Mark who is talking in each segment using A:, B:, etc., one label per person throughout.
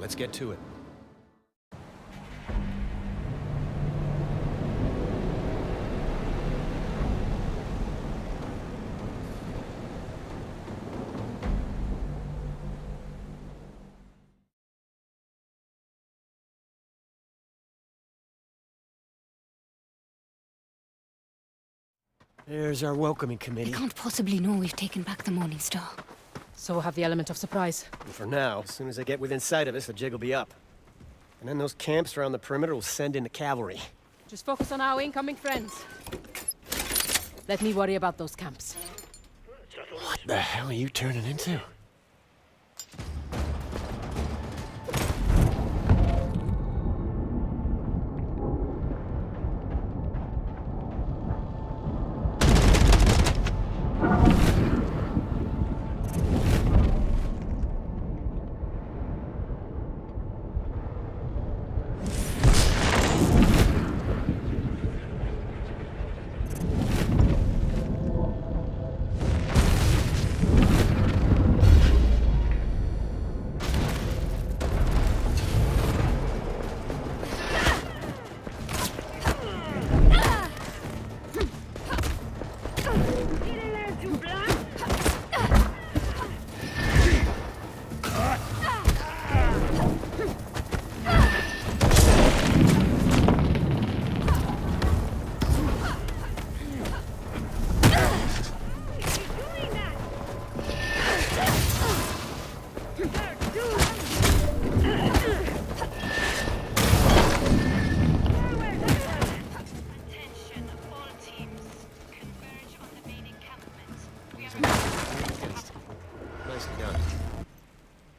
A: Let's get to it. There's our welcoming committee.
B: They can't possibly know we've taken back the Morning Star.
C: So we'll have the element of surprise.
A: And for now, as soon as they get within sight of us, the jig will be up. And then those camps around the perimeter will send in the cavalry.
C: Just focus on our incoming friends. Let me worry about those camps.
A: What the hell are you turning into?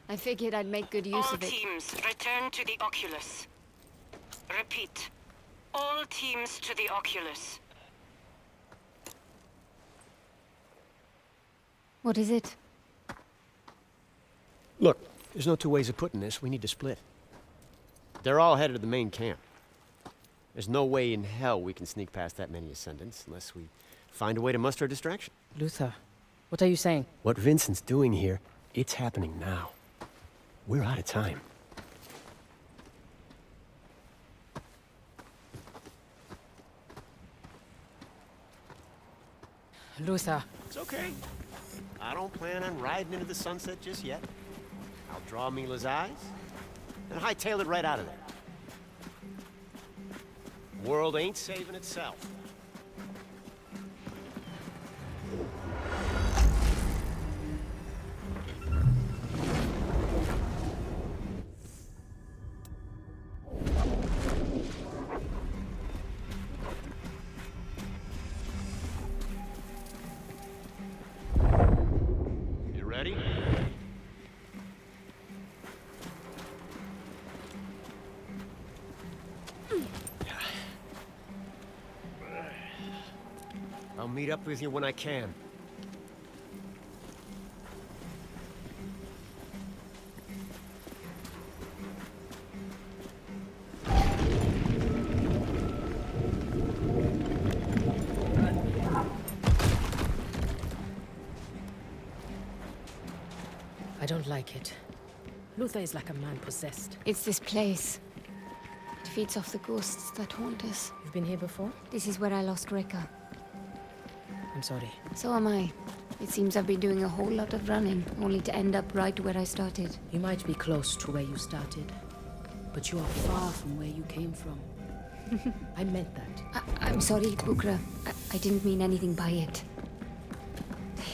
B: I figured I'd make good use of it.
D: All teams, return to the Oculus. Repeat. All teams to the Oculus.
B: What is it?
A: Look, there's no two ways of putting this. We need to split. They're all headed to the main camp. There's no way in hell we can sneak past that many ascendants unless we find a way to muster a distraction.
C: Luther, what are you saying?
A: What Vincent's doing here, it's happening now. We're out of time.
C: Luther.
A: It's okay. I don't plan on riding into the sunset just yet. I'll draw Mila's eyes and hightail it right out of there. World ain't saving itself. Ready? I'll meet up with you when I can.
C: I don't like it. Luther is like a man possessed.
B: It's this place. It feeds off the ghosts that haunt us.
C: You've been here before?
B: This is where I lost Reika.
C: I'm sorry.
B: So am I. It seems I've been doing a whole lot of running, only to end up right where I started.
C: You might be close to where you started, but you are far from where you came from. I meant that.
B: I'm sorry, Bukra. I didn't mean anything by it.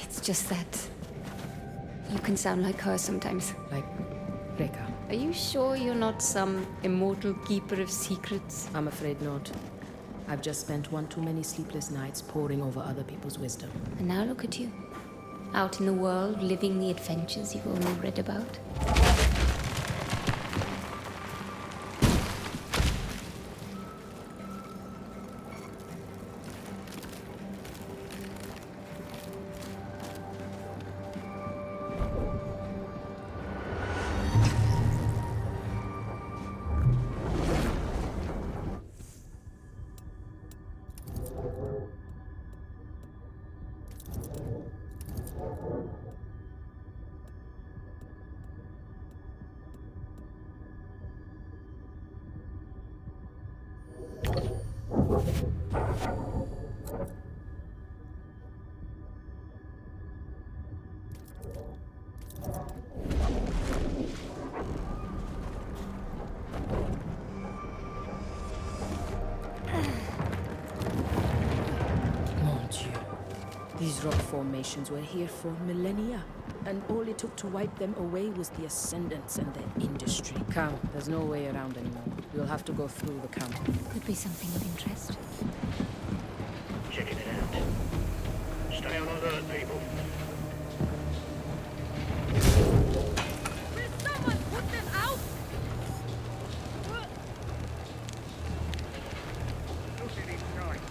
B: It's just that... you can sound like her sometimes.
C: Like Reika.
B: Are you sure you're not some immortal keeper of secrets?
C: I'm afraid not. I've just spent one too many sleepless nights poring over other people's wisdom.
B: And now look at you. Out in the world, living the adventures you've only read about.
C: Mon Dieu. These rock formations were here for millennia, and all it took to wipe them away was the Ascendants and their industry. Come, there's no way around anymore. We'll have to go through the camp.
B: Could be something of interest.
E: Checking it out. Stay on alert, people.
F: Will someone put them out?
E: Look at his knife.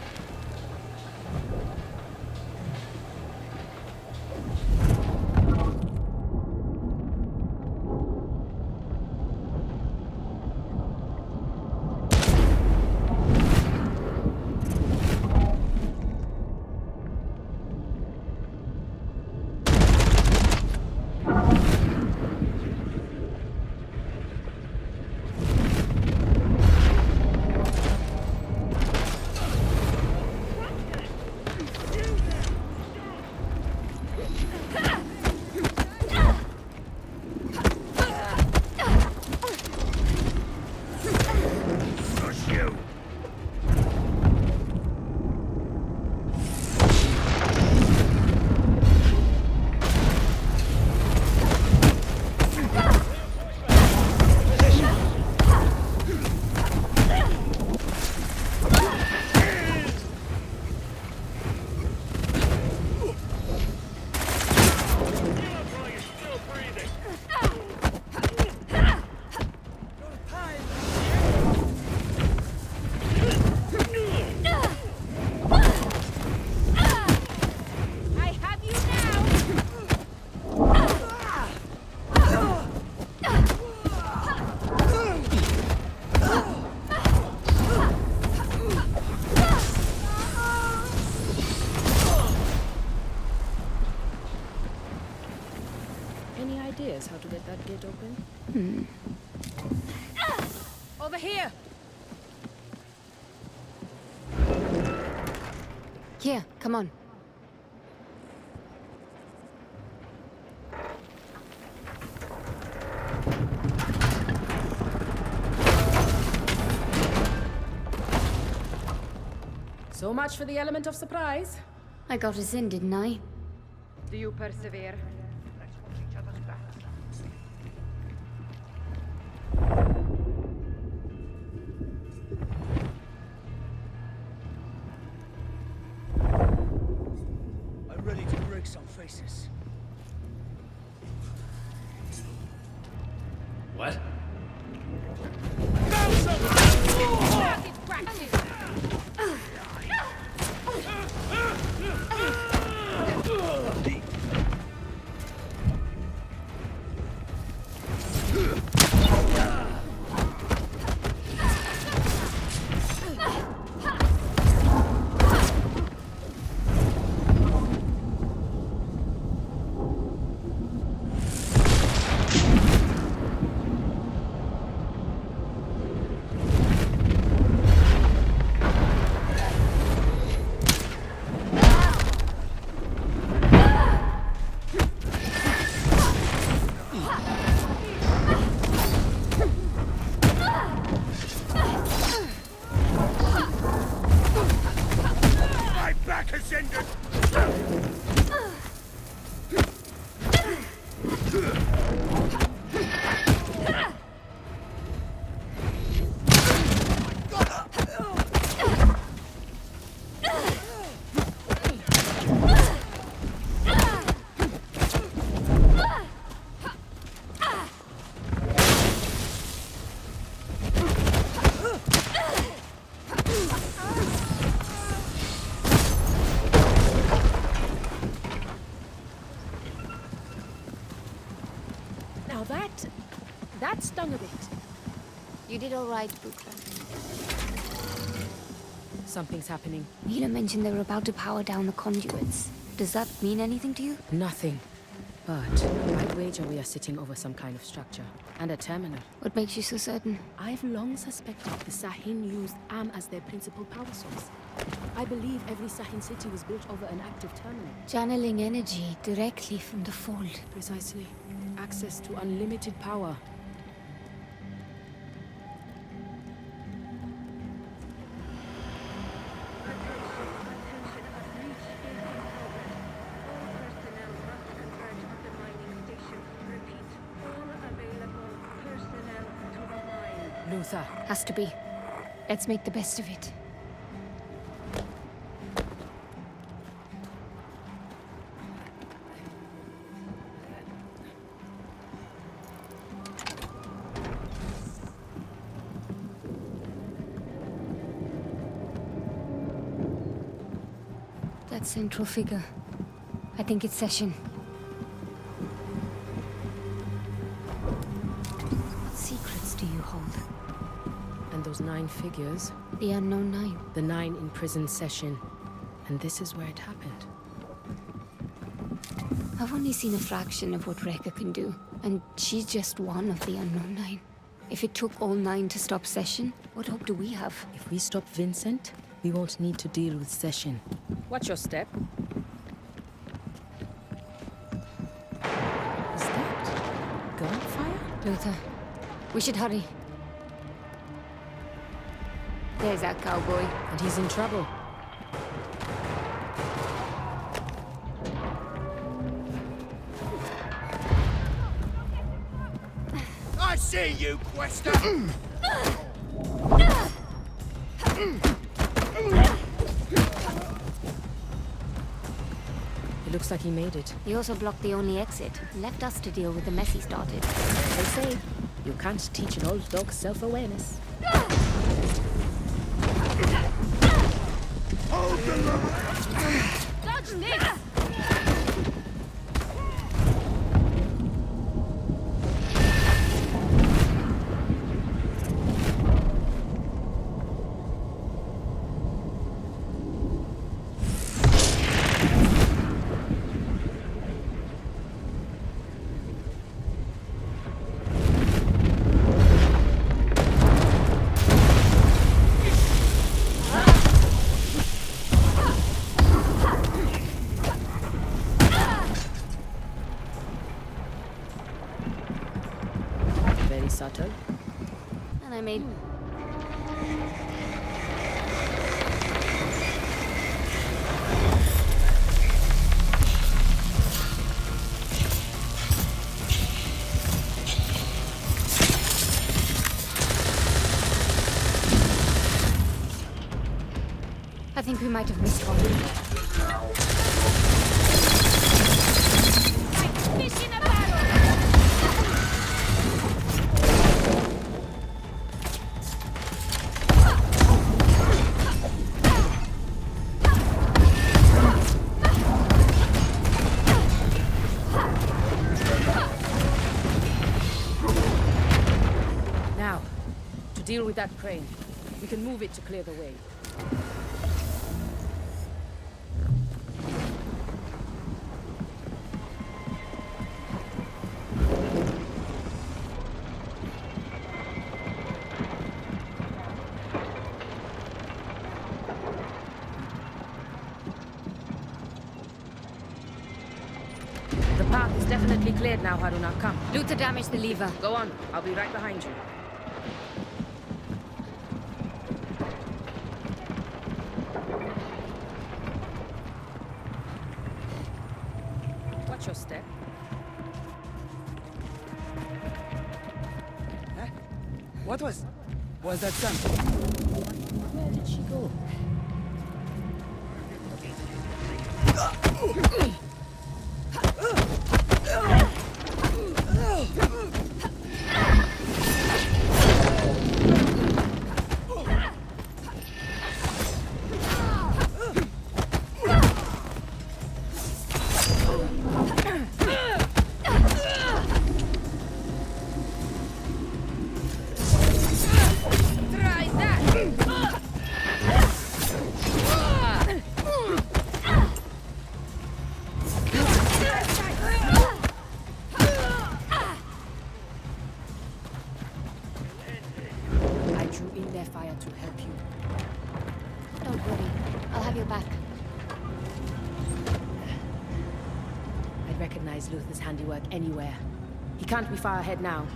C: How to get that gate open?
F: Over here!
B: Here, come on.
C: So much for the element of surprise.
B: I got us in, didn't I?
F: Do you persevere?
E: Let's watch each other's backs.
G: I'm ready to break some faces.
H: What?
F: Rapid practice!
C: That stung a bit.
B: You did all right, Bukla.
C: Something's happening.
B: Mila mentioned they were about to power down the conduits. Does that mean anything to you?
C: Nothing. But I'd wager we are sitting over some kind of structure. And a terminal.
B: What makes you so certain?
C: I've long suspected the Sahin used Am as their principal power source. I believe every Sahin city was built over an active terminal.
B: Channeling energy directly from the fold.
C: Precisely. Access to unlimited power. Luther.
B: Has to be. Let's make the best of it. That central figure. I think it's Session. What secrets do you hold?
C: And those 9 figures.
B: The unknown 9.
C: The 9 in prison Session. And this is where it happened.
B: I've only seen a fraction of what Reika can do, and she's just one of the unknown 9. If it took all 9 to stop Session, what hope do we have?
C: If we stop Vincent, we won't need to deal with Session. Watch your step. Is that gunfire?
B: Luther, we should hurry. There's that cowboy.
C: And he's in trouble.
G: I see you, Quester!
C: It looks like he made it.
B: He also blocked the only exit, and left us to deal with the mess he started.
C: They say, you can't teach an old dog self-awareness.
F: Dodge this!
C: Very subtle.
B: And I made... I think we might have missed one.
F: Like fish in a barrel!
C: Now, to deal with that crane, we can move it to clear the way. The path is definitely cleared now, Haruna. Come.
B: Luther damaged the lever.
C: Go on. I'll be right behind you. Watch your step.
G: Huh? What was that sound?
C: Where did she go?
F: Try that!
C: fire to help you.
B: Don't worry. I'll have your back.
C: I'd recognize Luther's handiwork anywhere. He can't be far ahead now.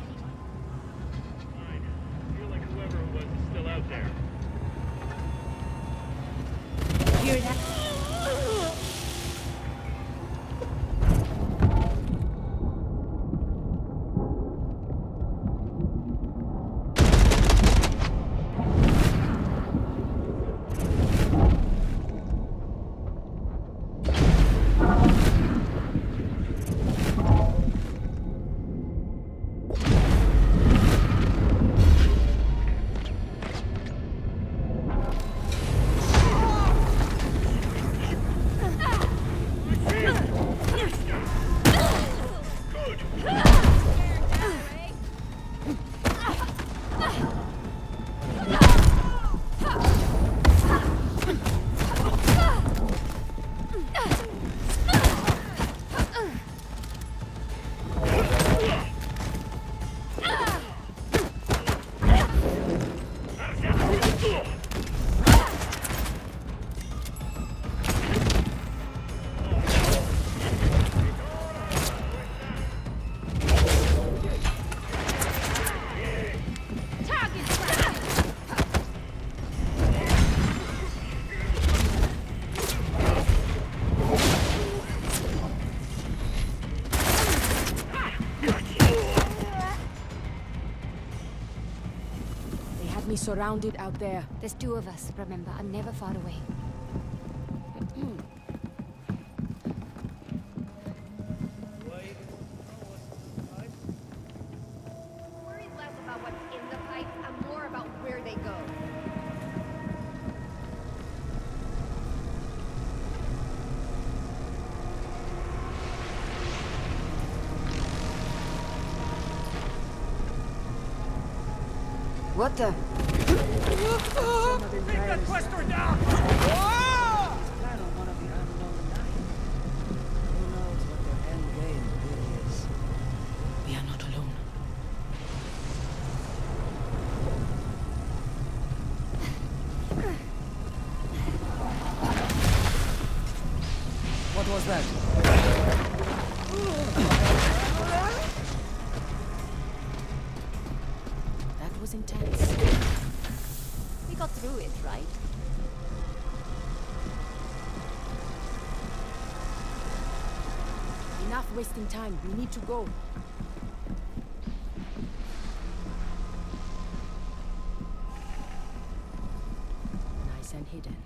E: Fine. I feel like whoever it was is still out there.
C: Hear that? Surrounded out there.
B: There's two of us, remember. I'm never far away.
F: Worry less about what's in the pipe and more about where they go.
B: What the?
G: Take that Questor down! Ah!
H: Plan on one of the unknown knights. Who knows what their end game really is?
C: We are not alone.
G: What was that?
C: That was intense.
B: We got through it, right?
C: Enough wasting time. We need to go. Nice and hidden.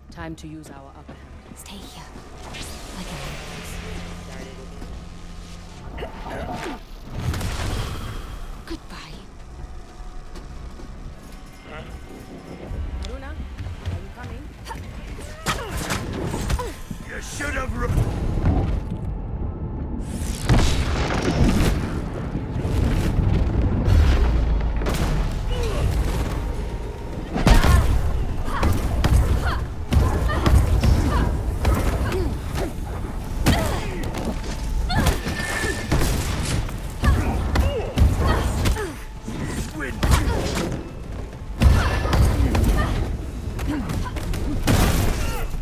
C: Time to use our upper hand.
B: Stay here. I can handle this. Goodbye.
C: Haruna, are you coming?
G: You should have...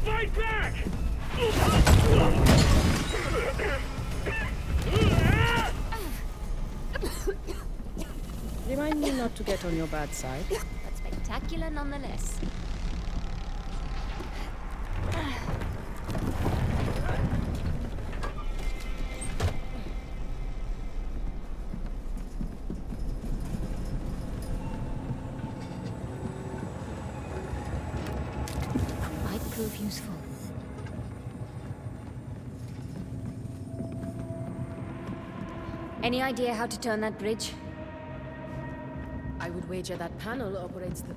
E: Fight back!
C: Remind me not to get on your bad side.
B: But spectacular nonetheless. Might prove useful. Any idea how to turn that bridge?
C: I would wager that panel operates the...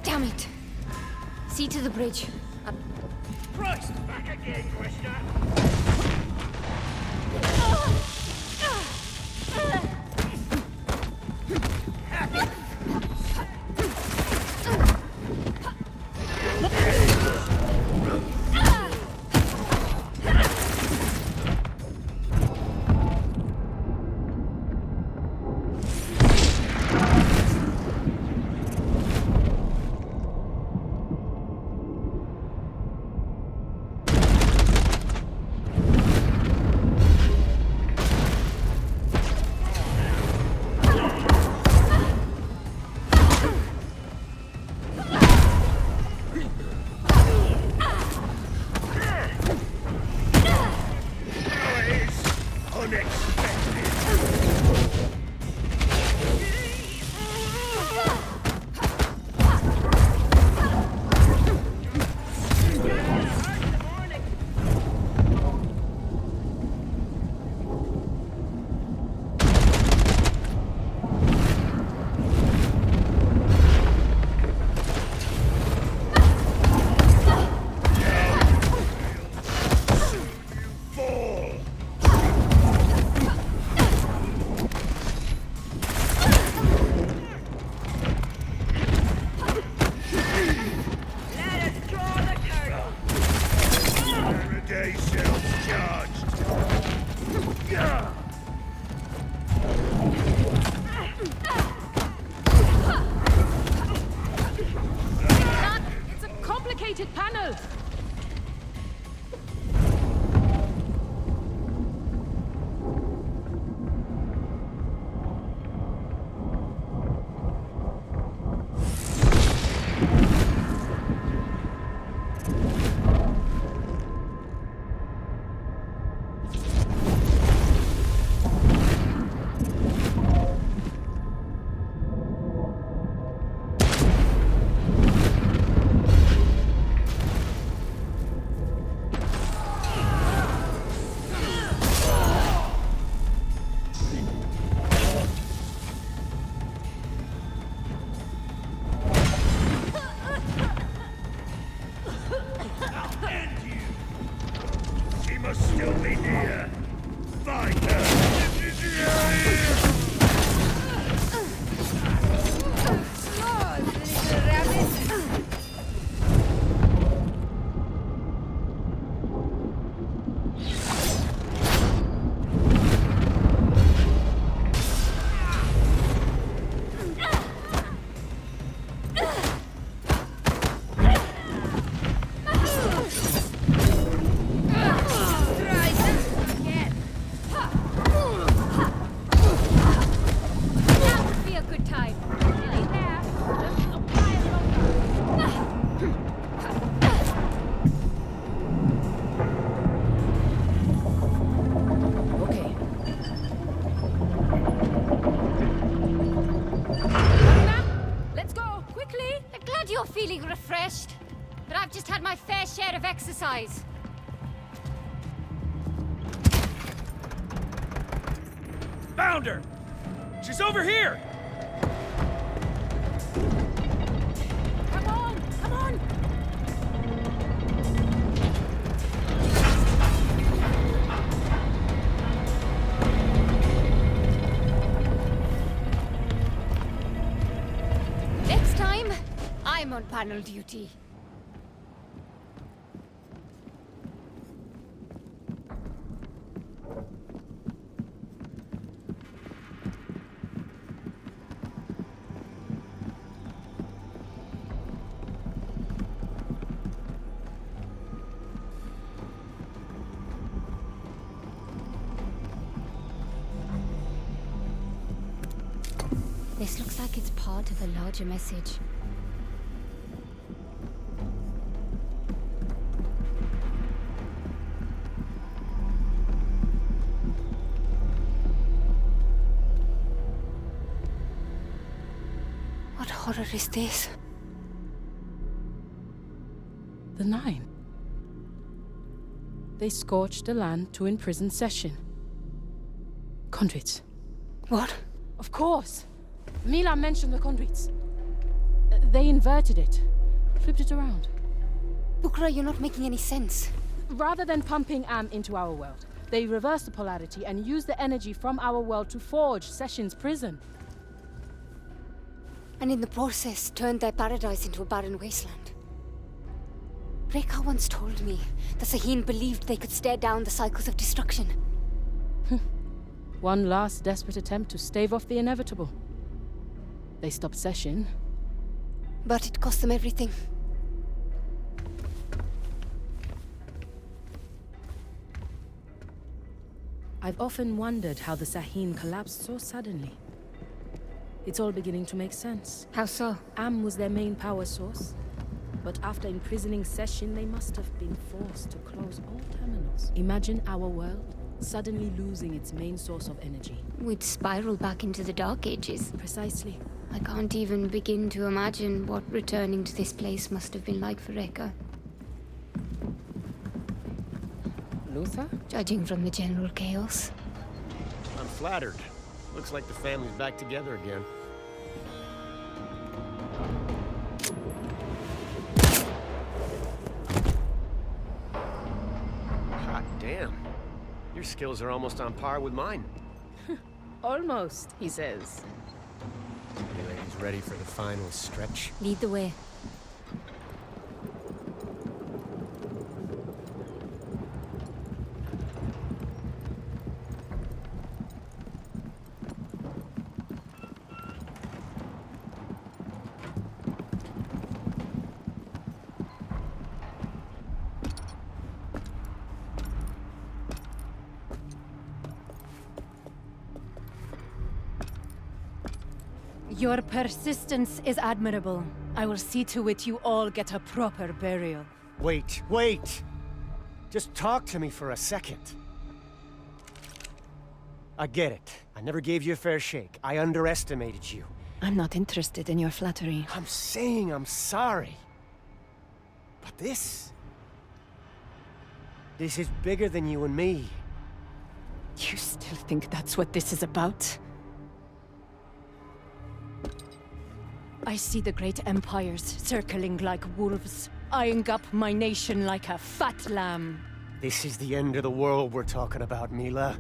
B: Damn it! See to the bridge. Up.
E: Christ! Back again, Questor!
C: Careful!
B: Refreshed, but I've just had my fair share of exercise.
G: Found her! She's over here!
C: Come on! Come on!
B: Next time, I'm on panel duty. This looks like it's part of a larger message. What horror is this?
C: The Nine. They scorched the land to imprison Session. Conduits.
B: What?
C: Of course! Mila mentioned the conduits. They inverted it. Flipped it around.
B: Bukra, you're not making any sense.
C: Rather than pumping Am into our world, they reversed the polarity and used the energy from our world to forge Session's prison.
B: And in the process, turned their paradise into a barren wasteland. Reika once told me that Sahin believed they could stare down the cycles of destruction.
C: One last desperate attempt to stave off the inevitable. They stopped Session.
B: But it cost them everything.
C: I've often wondered how the Sahin collapsed so suddenly. It's all beginning to make sense.
B: How so?
C: Am was their main power source. But after imprisoning Session, they must have been forced to close all terminals. Imagine our world suddenly losing its main source of energy.
B: We'd spiral back into the Dark Ages.
C: Precisely.
B: I can't even begin to imagine what returning to this place must have been like for Reika.
C: Luther?
B: Judging from the general chaos.
A: I'm flattered. Looks like the family's back together again. Hot damn. Your skills are almost on par with mine.
C: Almost, he says.
A: You ladies ready for the final stretch?
B: Lead the way.
I: Your persistence is admirable. I will see to it you all get a proper burial.
A: Wait, wait! Just talk to me for a second. I get it. I never gave you a fair shake. I underestimated you.
I: I'm not interested in your flattery.
A: I'm saying I'm sorry. But this is bigger than you and me.
I: You still think that's what this is about? I see the great empires circling like wolves, eyeing up my nation like a fat lamb.
A: This is the end of the world we're talking about, Mila.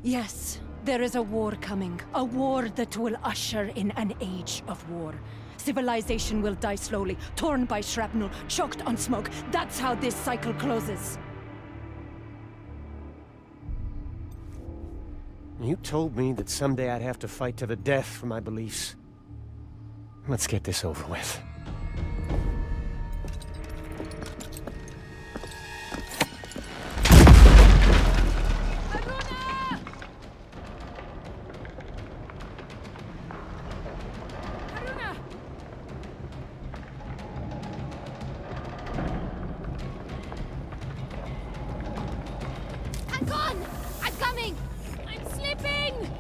I: Yes, there is a war coming. A war that will usher in an age of war. Civilization will die slowly, torn by shrapnel, choked on smoke. That's how this cycle closes.
A: You told me that someday I'd have to fight to the death for my beliefs. Let's get this over with.
B: Hang on! I'm coming! I'm slipping!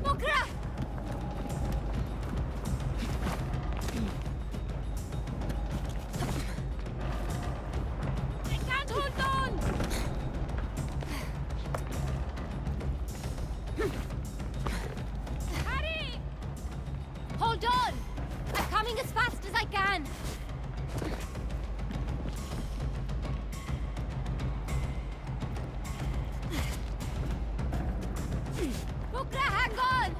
B: Bukra! I can't hold on! Hurry! Hold on! I'm coming as fast as I can! Bukra, hang on!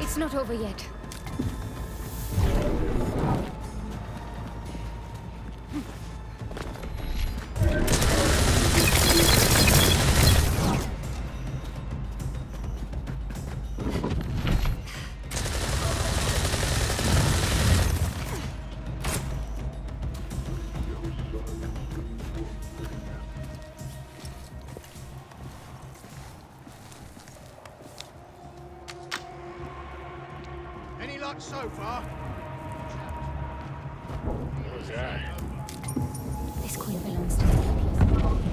B: It's not over yet.
E: Any luck so far? What's that?
B: This coin belongs to the Oculus.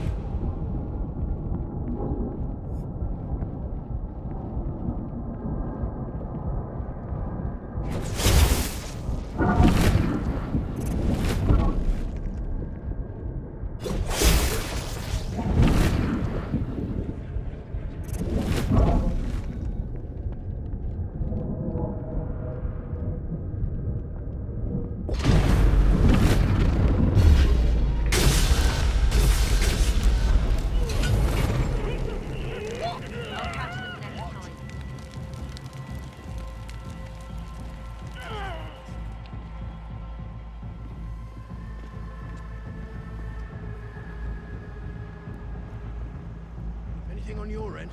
E: Anything on your end?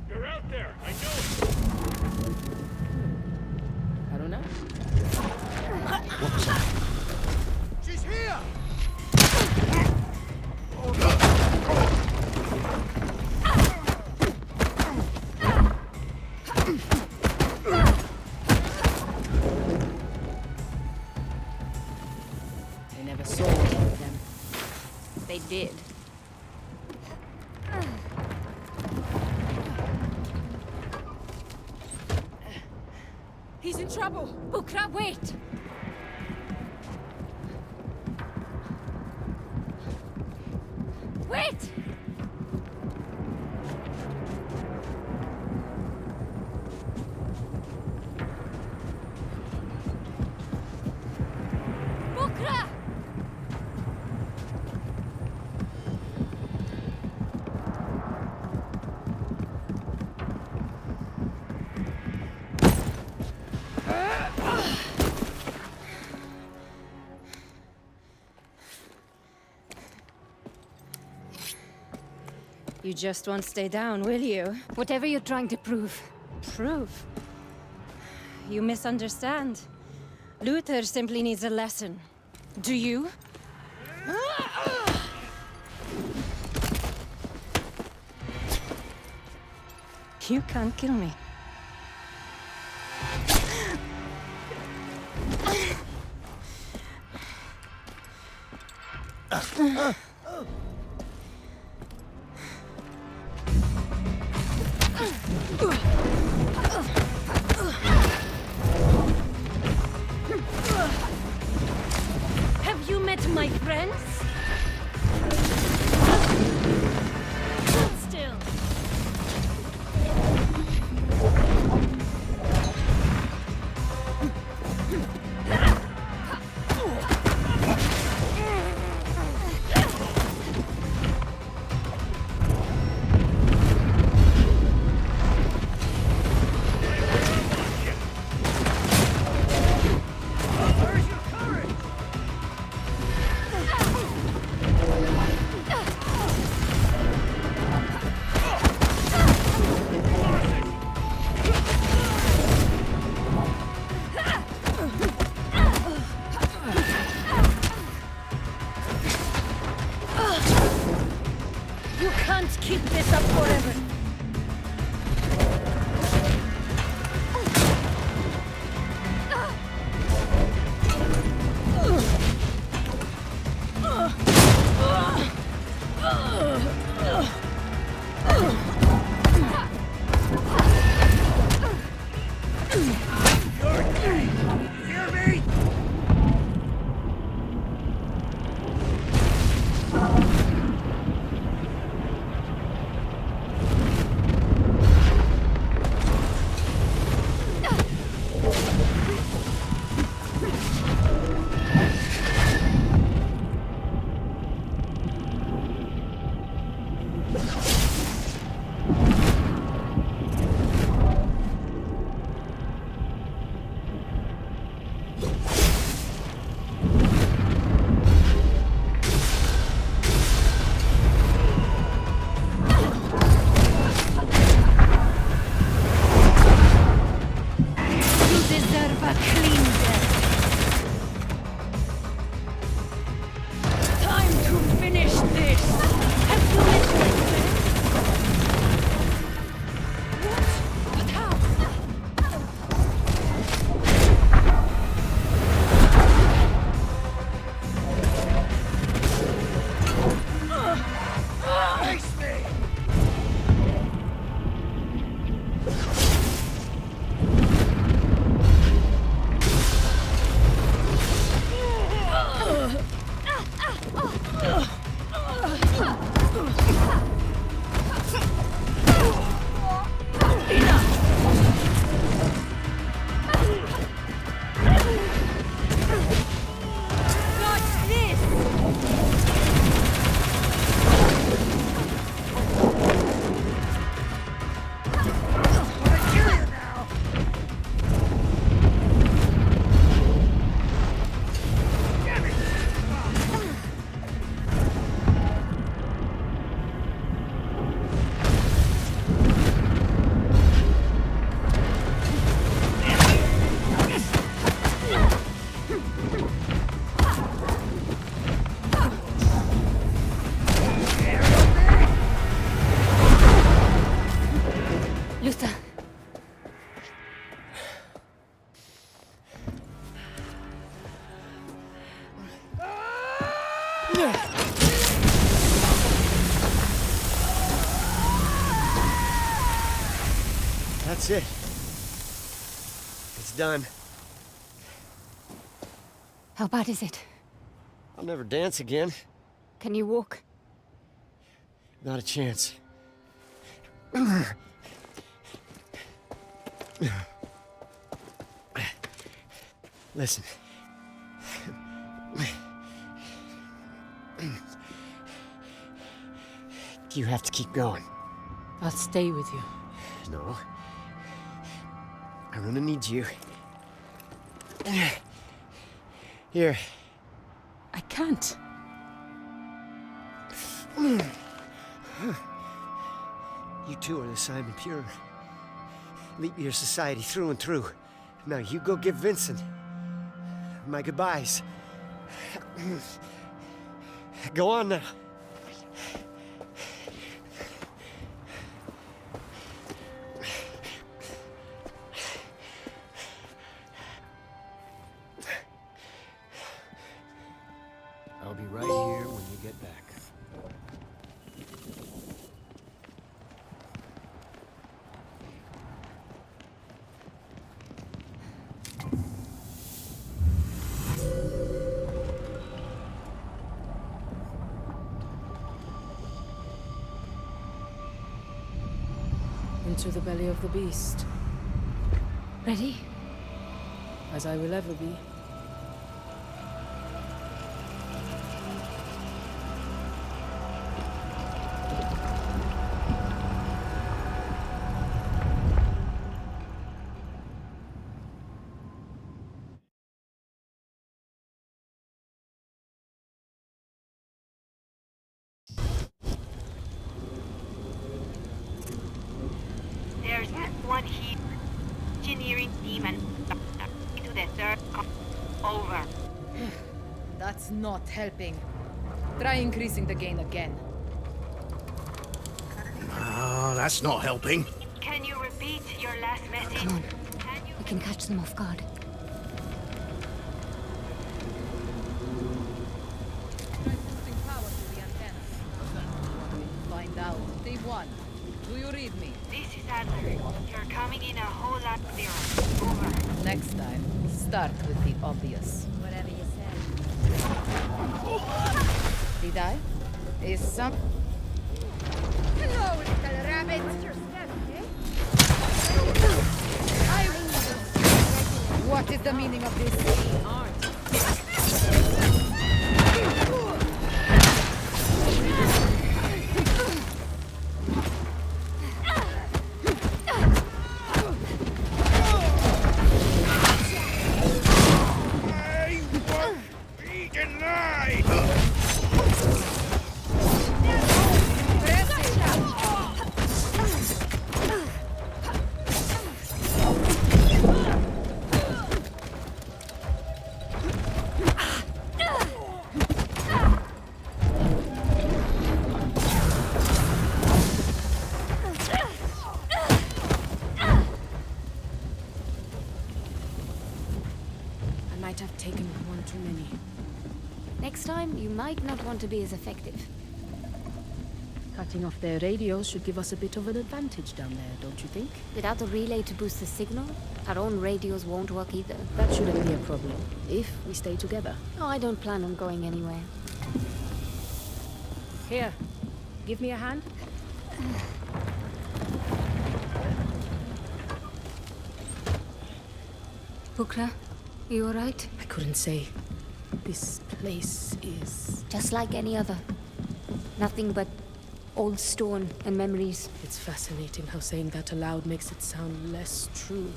G: You're out there! I know it!
C: Haruna?
E: She's here!
C: They never saw any of them. They did.
I: He's in trouble!
B: Bukra, wait! Wait! Bukra!
C: You just won't stay down, will you?
B: Whatever you're trying to prove.
C: Proof? You misunderstand. Luther simply needs a lesson. Do you? You can't kill me.
I: Have you met my friends? Hold still. You can't keep this up forever.
E: Hear me?
I: You deserve a clean death. Time to finish this. Have you met my friends? What? But how?
E: Face me!
I: What's this?
B: Luther.
A: That's it. It's done.
B: How bad is it?
A: I'll never dance again.
B: Can you walk?
A: Not a chance. Listen. You have to keep going.
C: I'll stay with you.
A: No. I'm gonna need you. Here.
C: I can't.
A: You two are the Simon Pure. Leap Year Society through and through. Now you go give Vincent my goodbyes. Go on now. I'll be right here when you get back.
C: Into the belly of the beast,
B: Ready?
C: as I will ever be.
D: There's one here. Engineering demon. To the third. Over.
C: That's not helping. Try increasing the gain again.
E: Ah, that's not helping.
D: Can you repeat your last message?
B: Come on.
D: Can you...
B: We can catch them off guard.
C: Try boosting power to the antenna. Find out. T1. Do you read me?
D: This is Adler. You're coming in a whole lot clearer. Over.
C: Next time, start with the obvious.
F: Whatever you say.
C: Did I? Is some...
F: Hello, little rabbit. What's your step, eh?
C: What is the meaning of this?
E: I won't be denied!
C: I might have taken one too many.
B: Next time, you might not want to be as effective.
C: Cutting off their radios should give us a bit of an advantage down there, don't you think?
B: Without a relay to boost the signal, our own radios won't work either.
C: That shouldn't be a problem, if we stay together.
B: Oh, I don't plan on going anywhere.
C: Here, give me a hand.
B: Bukra, you alright?
C: I couldn't say. This place is...
B: Just like any other. Nothing but old stone and memories.
C: It's fascinating how saying that aloud makes it sound less true.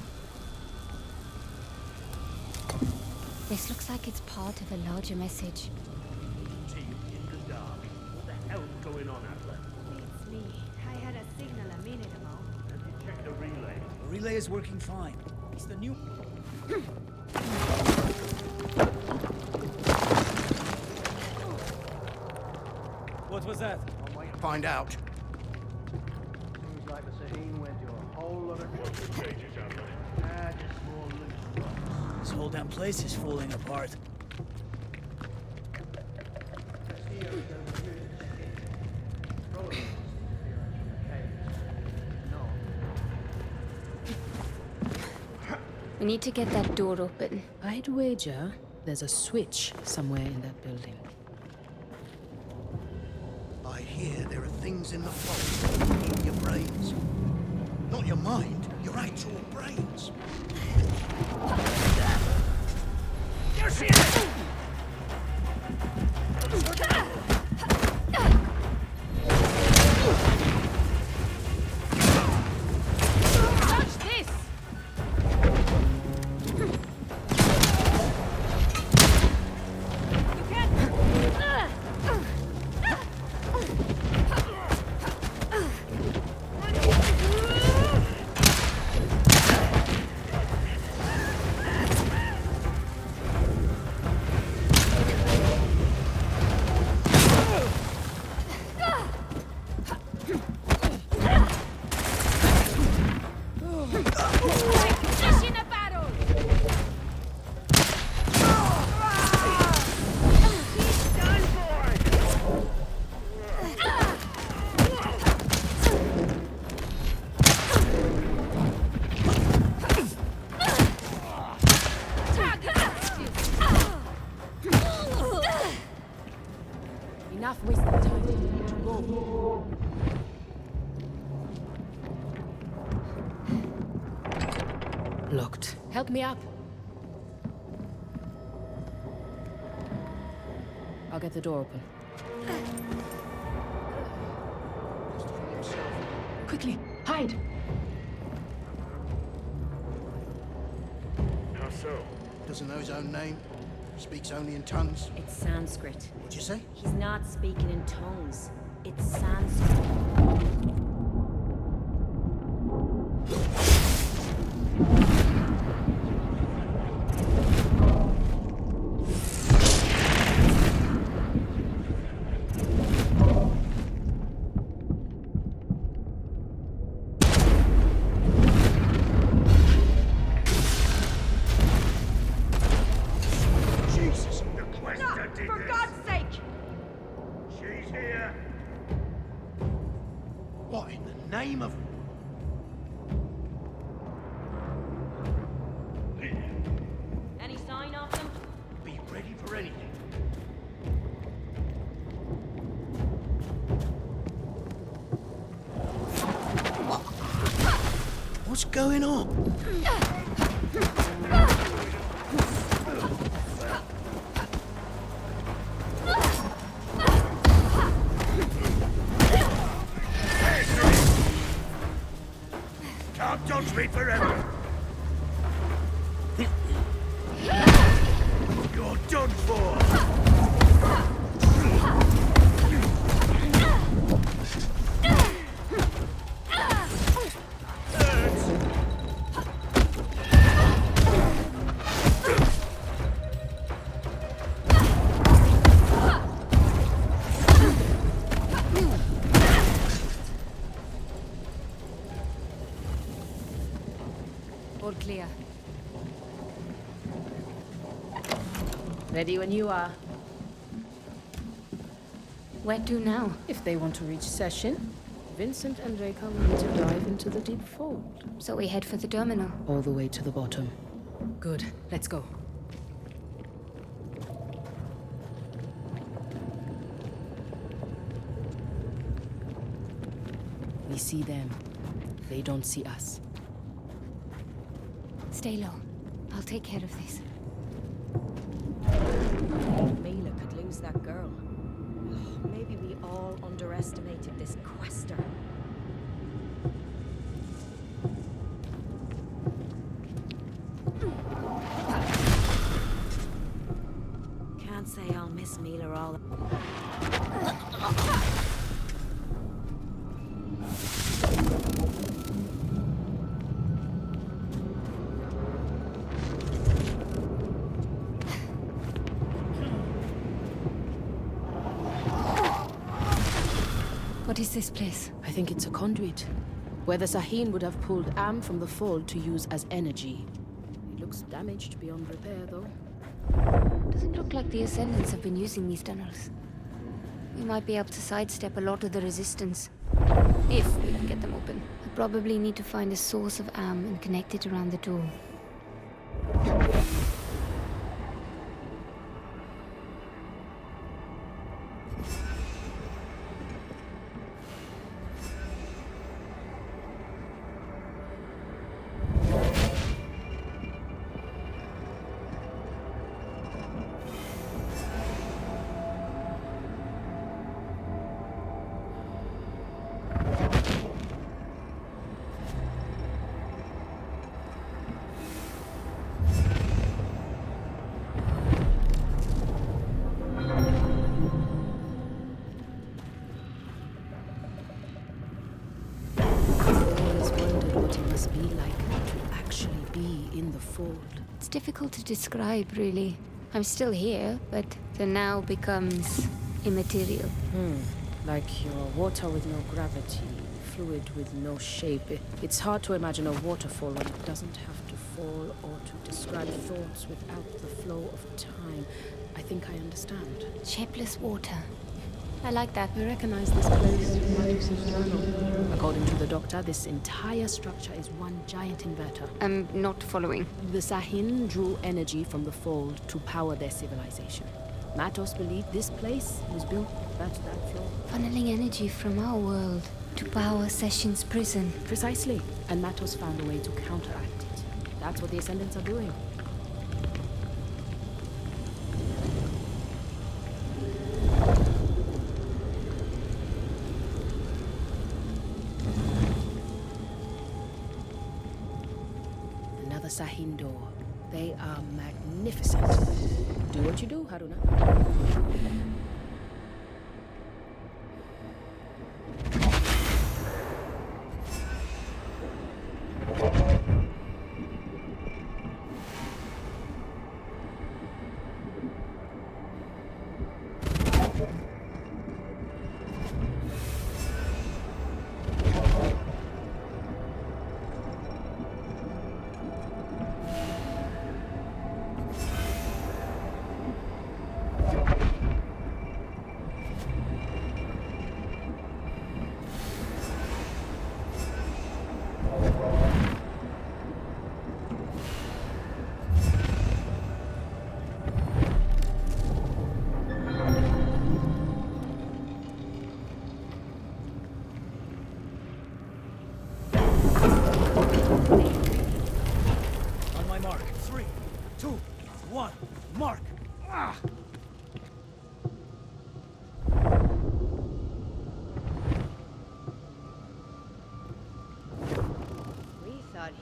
B: This looks like it's part of a larger message.
G: Team in the dark. What the hell's going on, Adler?
F: It's me. I had a signal a minute ago.
G: Have you checked the relay?
H: The relay is working fine. It's the new... What was that?
E: I'm waiting to find out.
J: Seems like the Sahin went to a whole lot of...
G: What's the changes, Adler?
J: just more loose rocks.
H: This whole damn place is falling apart.
J: Castillo's done the good to check in. Probably interference from the caves. No.
B: We need to get that door open.
C: I'd wager there's a switch somewhere in that building.
E: I hear there are things in the forest that eat your brains. Not your mind, your actual brains. There she is!
C: Touch this! Enough wasted time. To go. Locked. Help me up. I'll get the door open. Quickly, hide!
G: How so?
E: Doesn't know his own name. Speaks only in tongues.
K: It's Sanskrit.
E: What'd you say?
K: He's not speaking in tongues. It's Sanskrit.
G: Jesus, the Questa did
F: For
G: this.
F: God's sake!
G: She's here.
E: What in the name of...
K: Any sign of them?
E: Be ready for anything. What's going on?
G: Can't dodge me forever. You're done for.
B: All clear.
C: Ready when you are.
B: Where to now?
C: If they want to reach Session, Vincent and Reika will need to dive into the deep fold.
B: So we head for the terminal.
C: All the way to the bottom. Good. Let's go. We see them. They don't see us.
B: Stay low. I'll take care of this.
K: Mila could lose that girl. Maybe we all underestimated this Quester. Can't say I'll miss Mila all.
B: What is this place?
C: I think it's a conduit, where the Sahin would have pulled Am from the fold to use as energy. It looks damaged beyond repair, though.
B: Doesn't look like the Ascendants have been using these tunnels. We might be able to sidestep a lot of the resistance. If we can get them open. I probably need to find a source of Am and connect it around the door. It's difficult to describe, really. I'm still here, but the now becomes immaterial.
C: Like your water with no gravity, fluid with no shape. It's hard to imagine a waterfall when it doesn't have to fall or to describe thoughts without the flow of time. I think I understand.
B: Shapeless water. I like that.
C: I recognize this place in Marcus's journal. According to the doctor, this entire structure is one giant inverter.
B: I'm not following.
C: The Sahin drew energy from the fold to power their civilization. Matos believed this place was built that floor.
B: Funneling energy from our world to power Session's prison.
C: Precisely. And Matos found a way to counteract it. That's what the Ascendants are doing. Another Sahin door. They are magnificent. Do what you do, Haruna.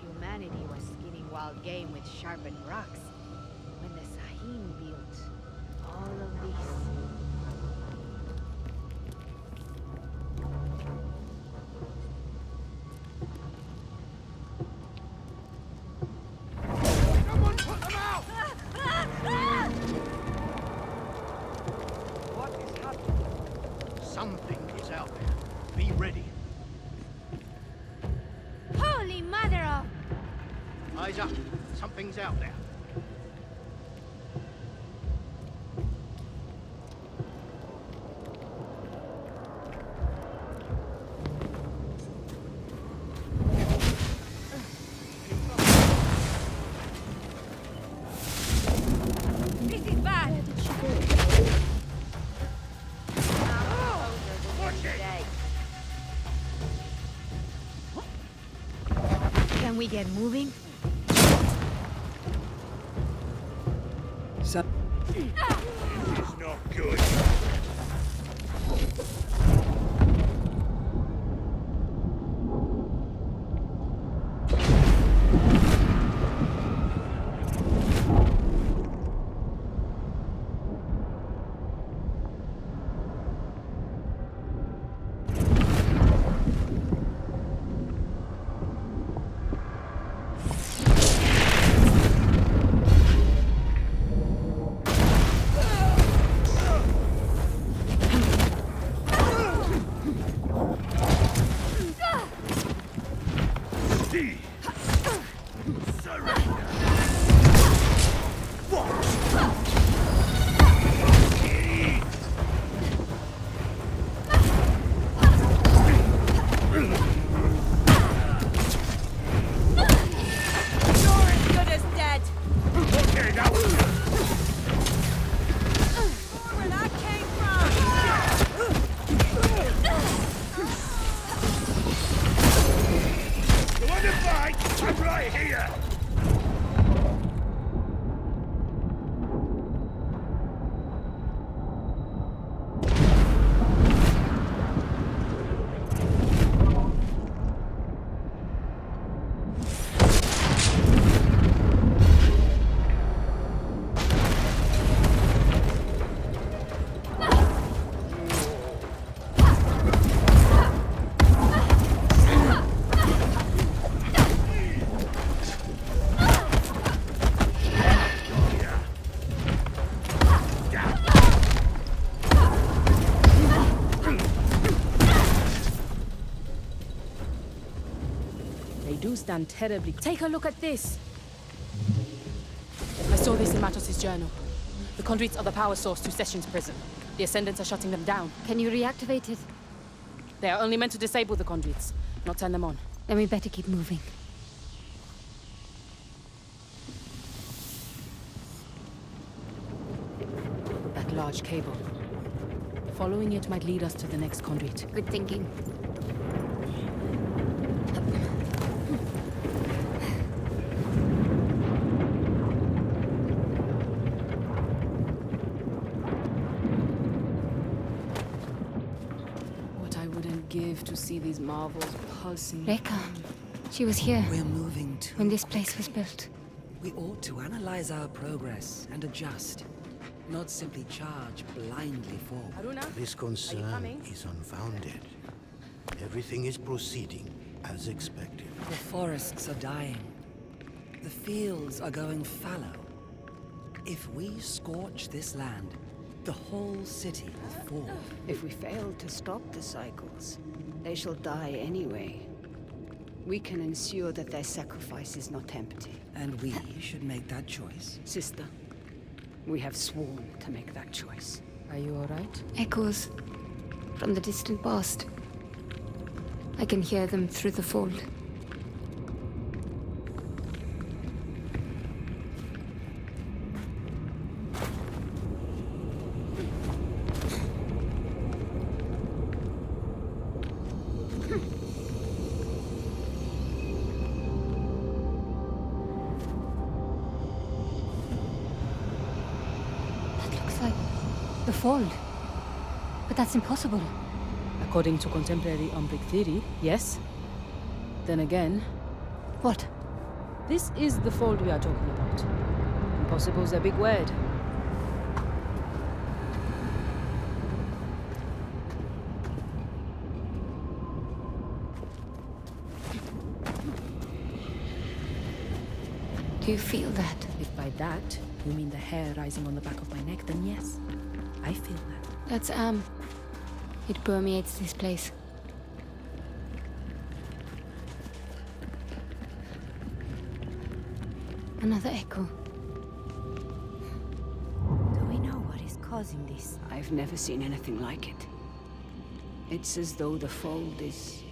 F: Humanity was skinning wild game with sharpened rocks when the Sahin built all of this.
E: Someone put them out!
J: What is happening?
E: Something is out there. Be ready.
F: Holy mother of...
E: Eyes up. Something's out there.
F: This is bad! Can we get moving?
G: This is not good.
C: Stand terribly. Take a look at this. I saw this in Matos' journal. The conduits are the power source to Session's prison. The Ascendants are shutting them down.
B: Can you reactivate it?
C: They are only meant to disable the conduits, not turn them on.
B: Then we better keep moving.
C: That large cable. Following it might lead us to the next conduit.
B: Good thinking.
C: What I wouldn't give to see these marvels pulsing.
B: Reika. She was here
H: We're moving too
B: when this place was built.
H: We ought to analyze our progress and adjust, not simply charge blindly forward.
C: Aruna?
E: This concern
C: coming?
E: is unfounded. Everything is proceeding as expected.
H: The forests are dying. The fields are going fallow. If we scorch this land, the whole city will fall.
F: If we fail to stop the cycles, they shall die anyway. We can ensure that their sacrifice is not empty.
H: And we should make that choice.
F: Sister, we have sworn to make that choice.
C: Are you alright?
B: Echoes from the distant past. I can hear them through the fold. The fold. But that's impossible.
C: According to contemporary Umbric theory, yes. Then again,
B: What?
C: this is the fold we are talking about. Impossible's a big word.
B: Do you feel that?
C: If by that you mean the hair rising on the back of my neck, then yes, I feel that.
B: That's It permeates this place. Another echo.
F: Do we know what is causing this? I've never seen anything like it. It's as though the fold is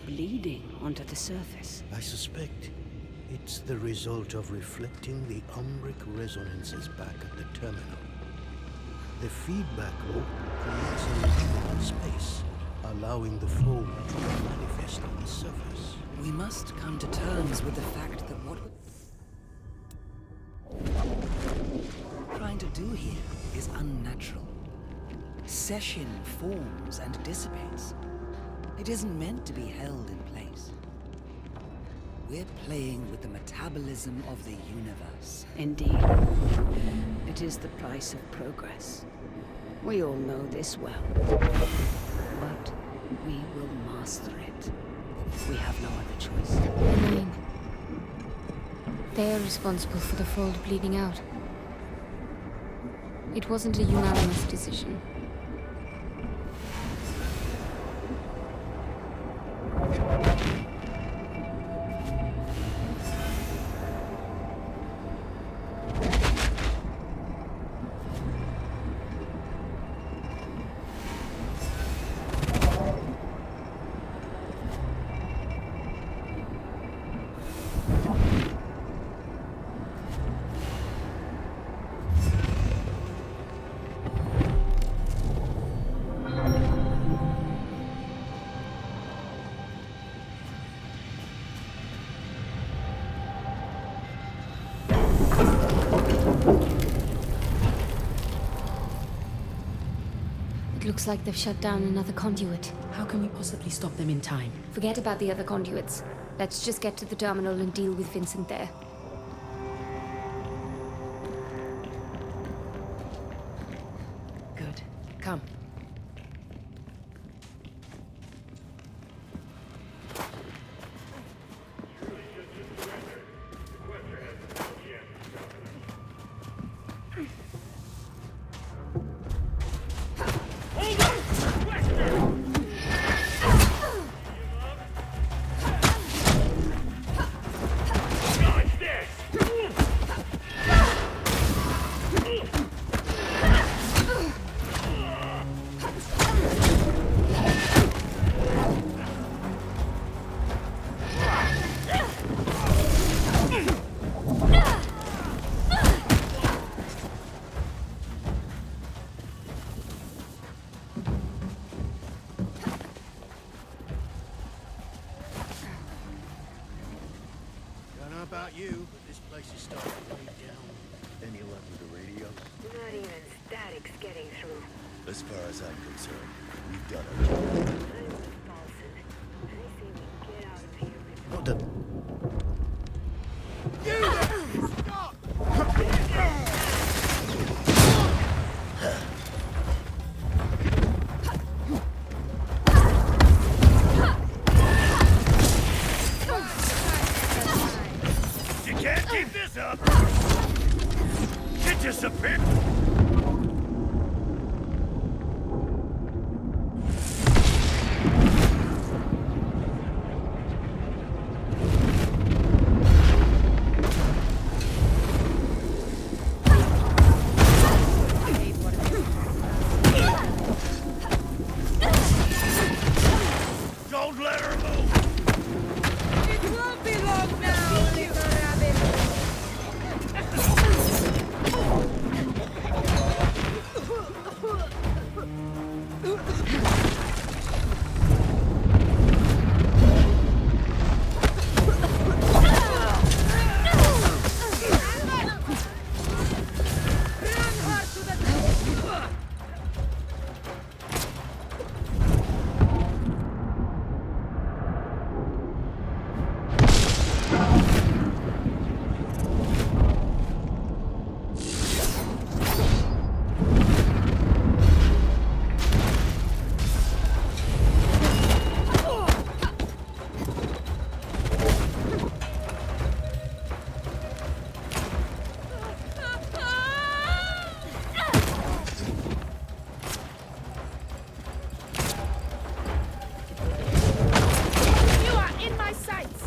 F: bleeding onto the surface.
E: I suspect it's the result of reflecting the umbric resonances back at the terminal. The feedback loop creates a living space, allowing the fold to manifest on the surface.
H: We must come to terms with the fact that what we're trying to do here is unnatural. Session forms and dissipates. It isn't meant to be held in place. We're playing with the metabolism of the universe.
F: Indeed. It is the price of progress. We all know this well. But we will master it. We have no other choice.
B: Nine. They're responsible for the fold bleeding out. It wasn't a unanimous decision. Looks like they've shut down another conduit.
C: How can we possibly stop them in time?
B: Forget about the other conduits. Let's just get to the terminal and deal with Vincent there.
C: Good. Come.
L: Not even static's getting through.
M: As far as I'm concerned, we've done our job.
L: I'm with Paulson. I say we get out of here before...
E: What the...
G: You can't keep this up! Get you some pick! Don't let her move!
C: It won't be long now, little rabbit. You are in my sights.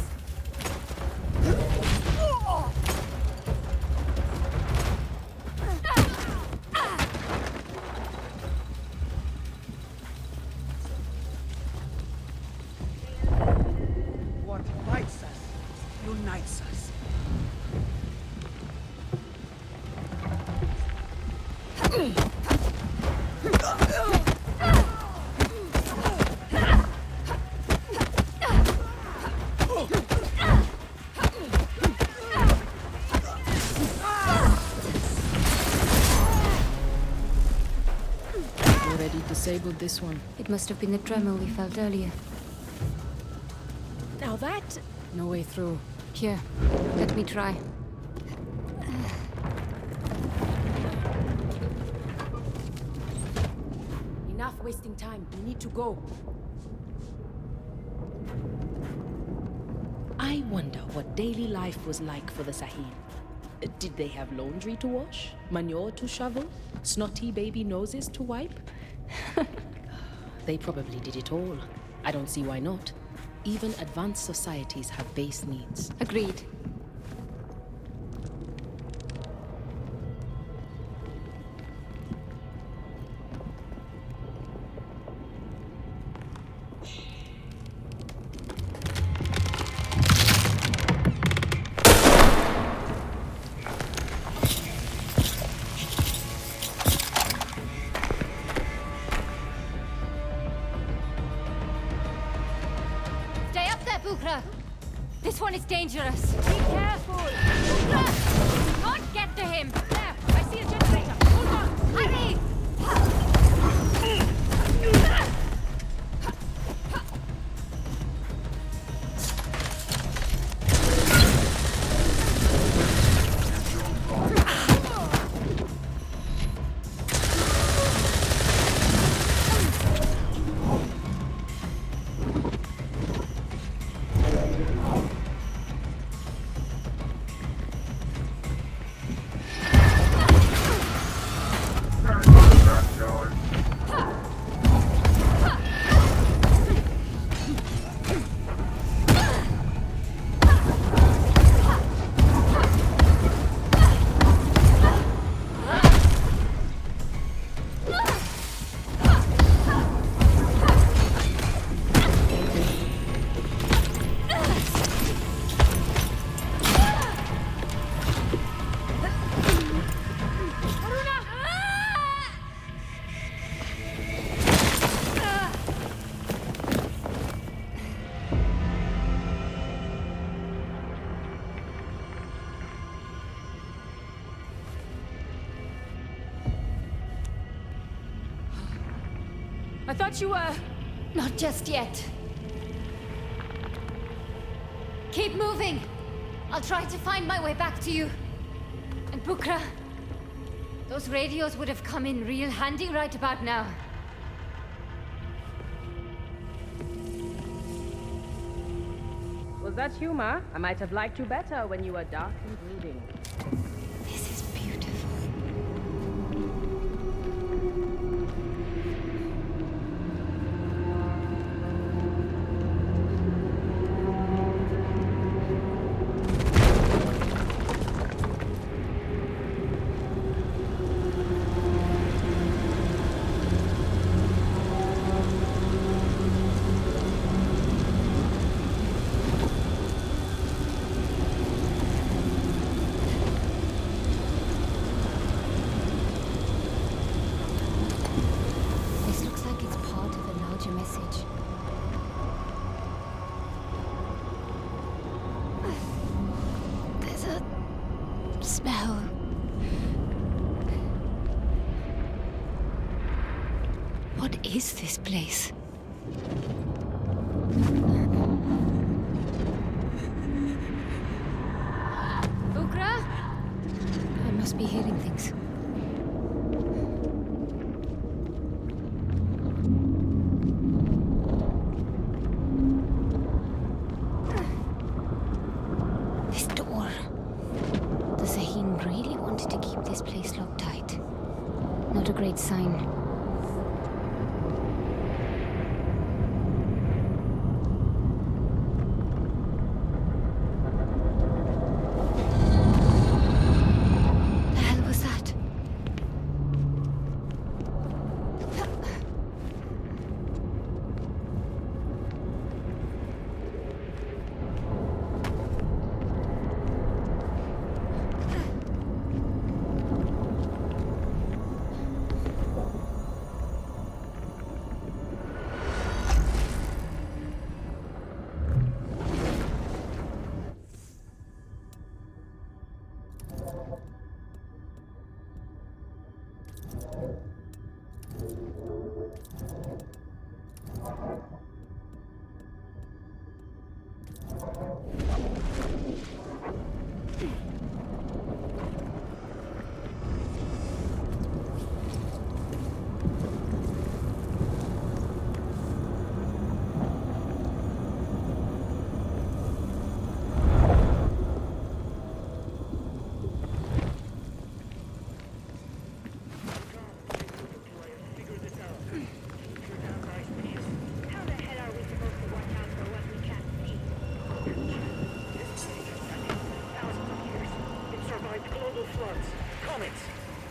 J: What bites us unites us.
C: Already disabled this one.
B: It must have been the tremor we felt earlier.
C: Now that... No way through.
B: Here, let me try.
C: Enough wasting time. We need to go. I wonder what daily life was like for the Sahin. Did they have laundry to wash? Manure to shovel? Snotty baby noses to wipe? They probably did it all. I don't see why not. Even advanced societies have base needs.
B: Agreed. Stay up there, Bukra! This one is dangerous. Be careful! Bukra! Not get to him! There! I see a generator! Hold on! Hurry!
C: I thought you were...
B: Not just yet. Keep moving. I'll try to find my way back to you. And Bukra, those radios would have come in real handy right about now.
C: Was that humor? I might have liked you better when you were dark and brooding.
B: This is beautiful. Smell. What is this place? Bukra? I must be hearing things. This door. The Sahin really wanted to keep this place locked tight. Not a great sign. The hell was that?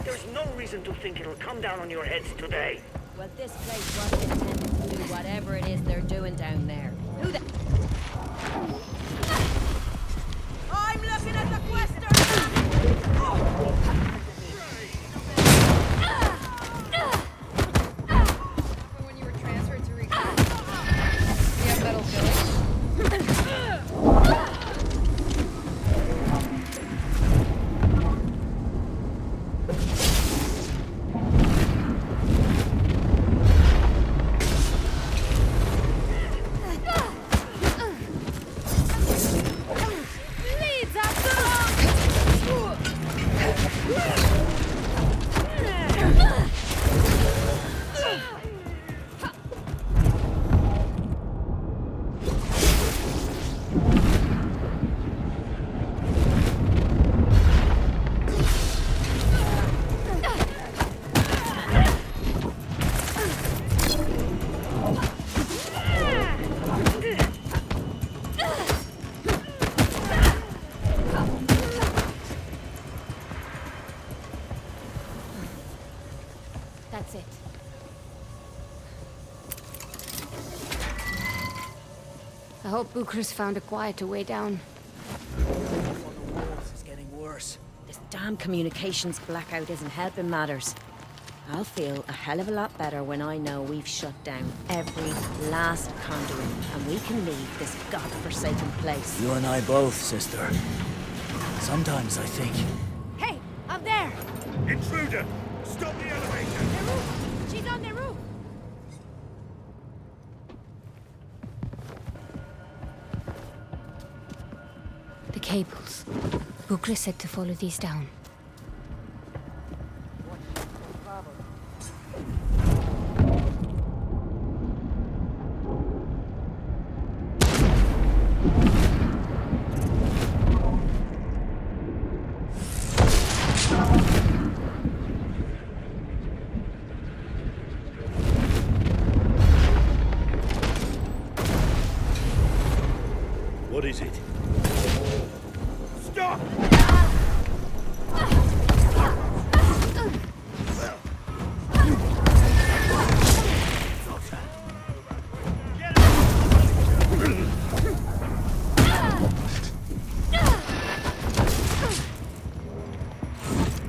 G: There's no reason to think it'll come down on your heads today.
K: Well, this place wasn't intended to do whatever it is they're doing down there. Who the... I'm looking at the quester!
N: When you were transferred to Reika. Yeah, Metal Village.
B: That's it. I hope Bukra's found a quieter way down.
H: This is getting worse.
K: This damn communications blackout isn't helping matters. I'll feel a hell of a lot better when I know we've shut down every last conduit and we can leave this godforsaken place.
H: You and I both, sister. Sometimes I think...
K: Hey, up there!
G: Intruder! Stop the elevator!
K: The roof! She's on the roof!
B: Cables. Bukra said to follow these down.
G: What is it? Stop!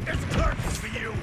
G: There's curtains for you!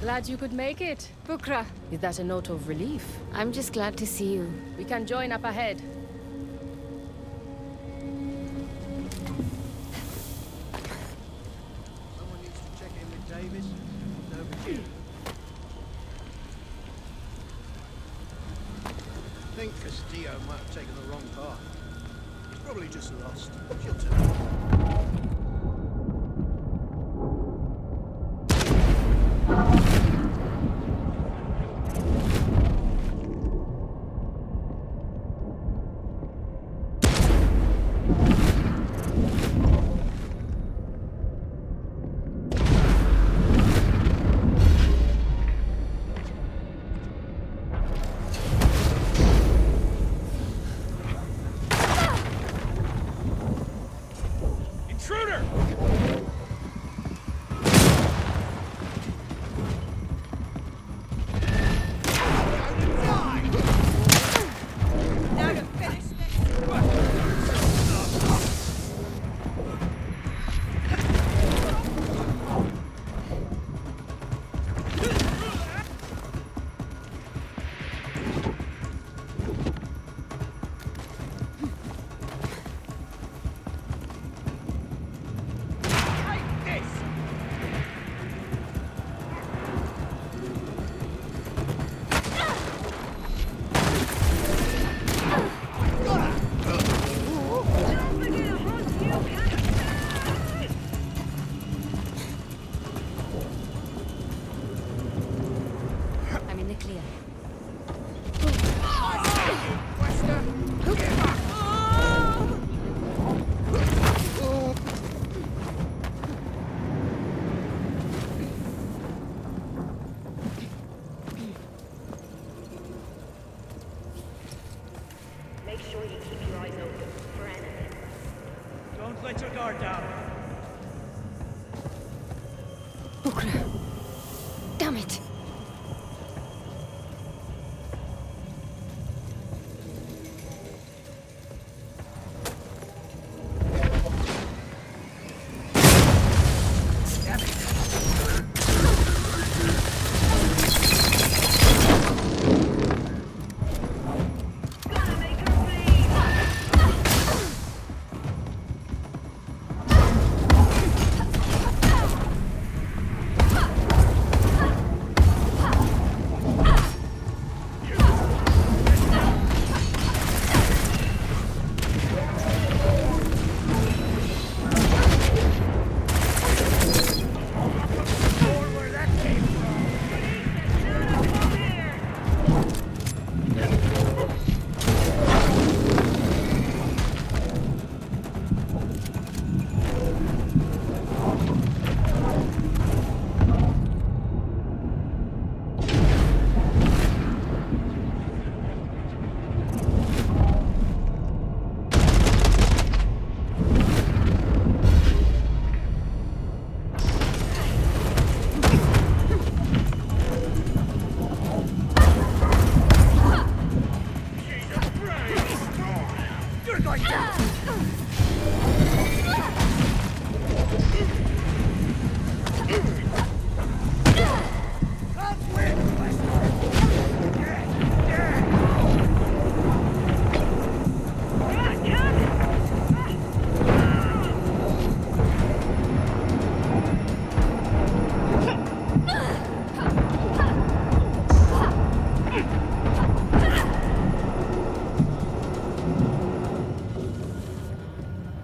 C: Glad you could make it.
B: Bukra,
C: Is that a note of relief?
B: I'm just glad to see you.
C: We can join up ahead.
J: Someone needs to check in with Davis. It's overdue. I think Castillo might have taken the wrong path. He's probably just lost. She'll turn.
G: Intruder!
B: I'm in the clear.
L: Make sure you keep your eyes open for enemies.
G: Don't let your guard down.
B: Bukra. Damn it.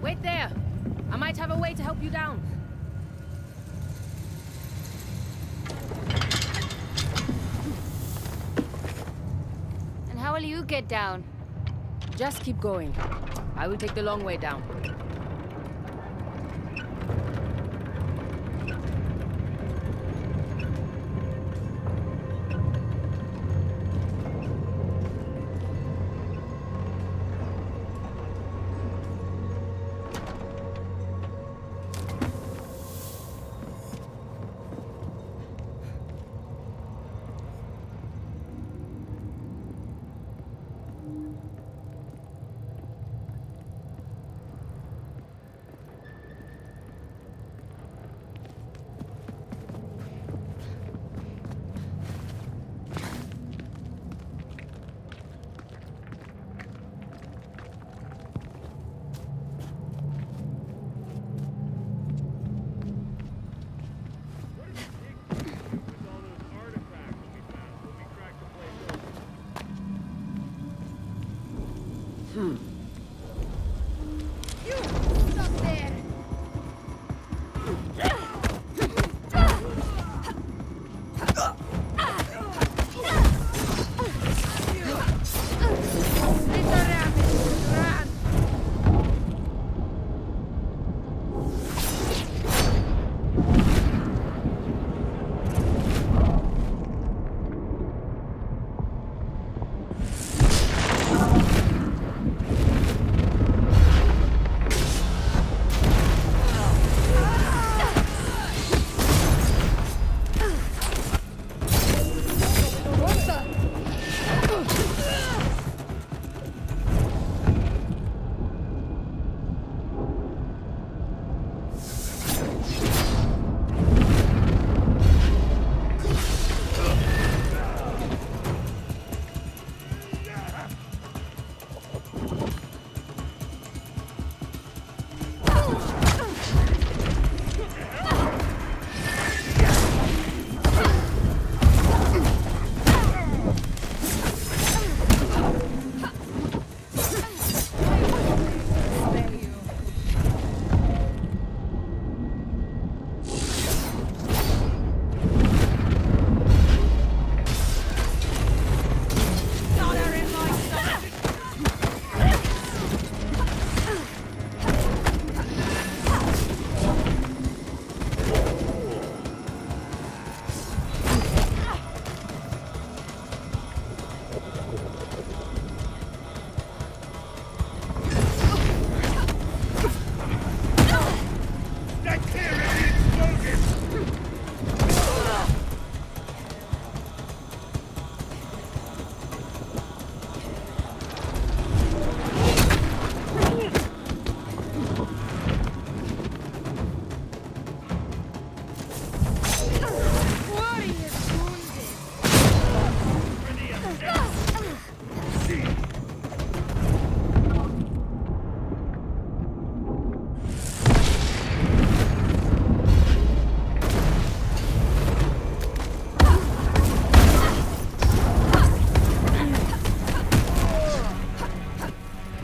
C: Wait there! I might have a way to help you down.
B: And how will you get down?
C: Just keep going. I will take the long way down.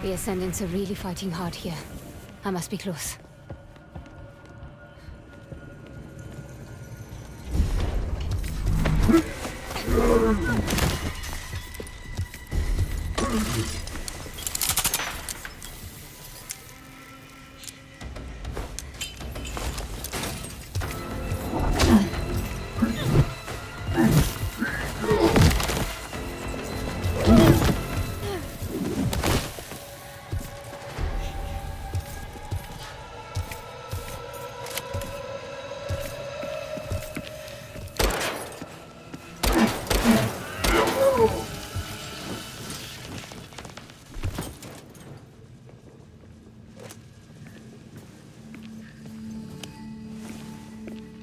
B: The Ascendants are really fighting hard here. I must be close.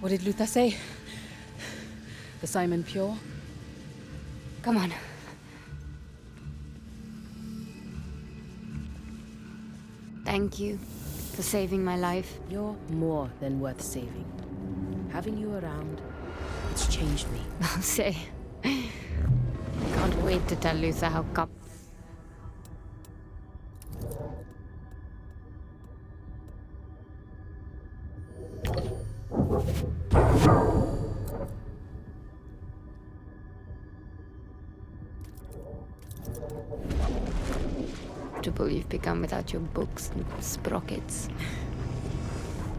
C: What did Luther say? The Simon Pure?
B: Come on. Thank you for saving my life.
C: You're more than worth saving. Having you around, it's changed me.
B: I'll say. I can't wait to tell Luther how come. You've become without your books and sprockets.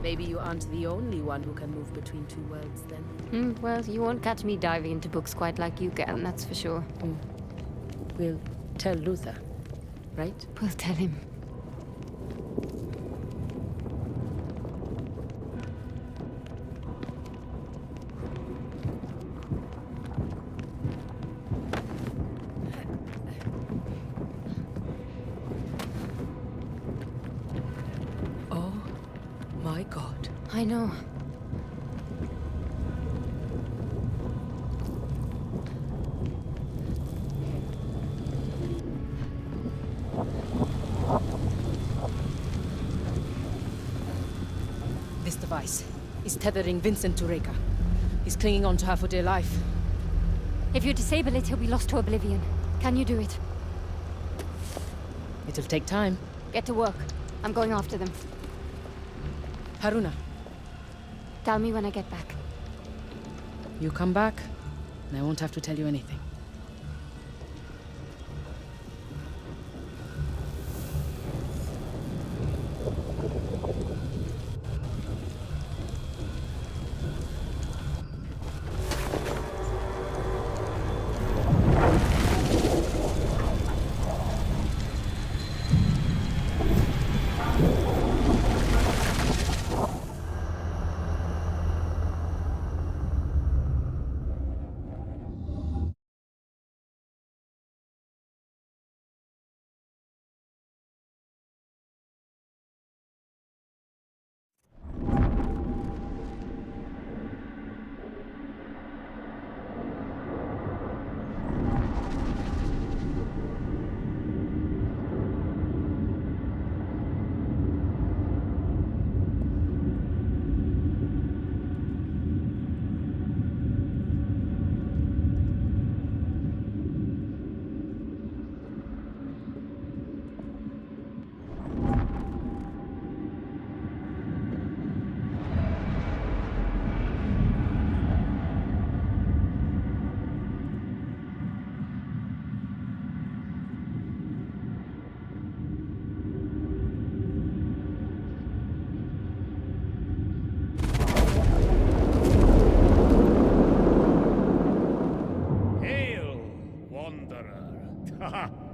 C: Maybe you aren't the only one who can move between two worlds, then.
B: Well, you won't catch me diving into books quite like you can, that's for sure.
C: We'll tell Luther, right?
B: We'll tell him. I know.
C: This device is tethering Vincent to Reika. He's clinging on to her for dear life.
B: If you disable it, he'll be lost to oblivion. Can you do it?
C: It'll take time.
B: Get to work. I'm going after them.
C: Haruna.
B: Tell me when I get back.
C: You come back, and I won't have to tell you anything.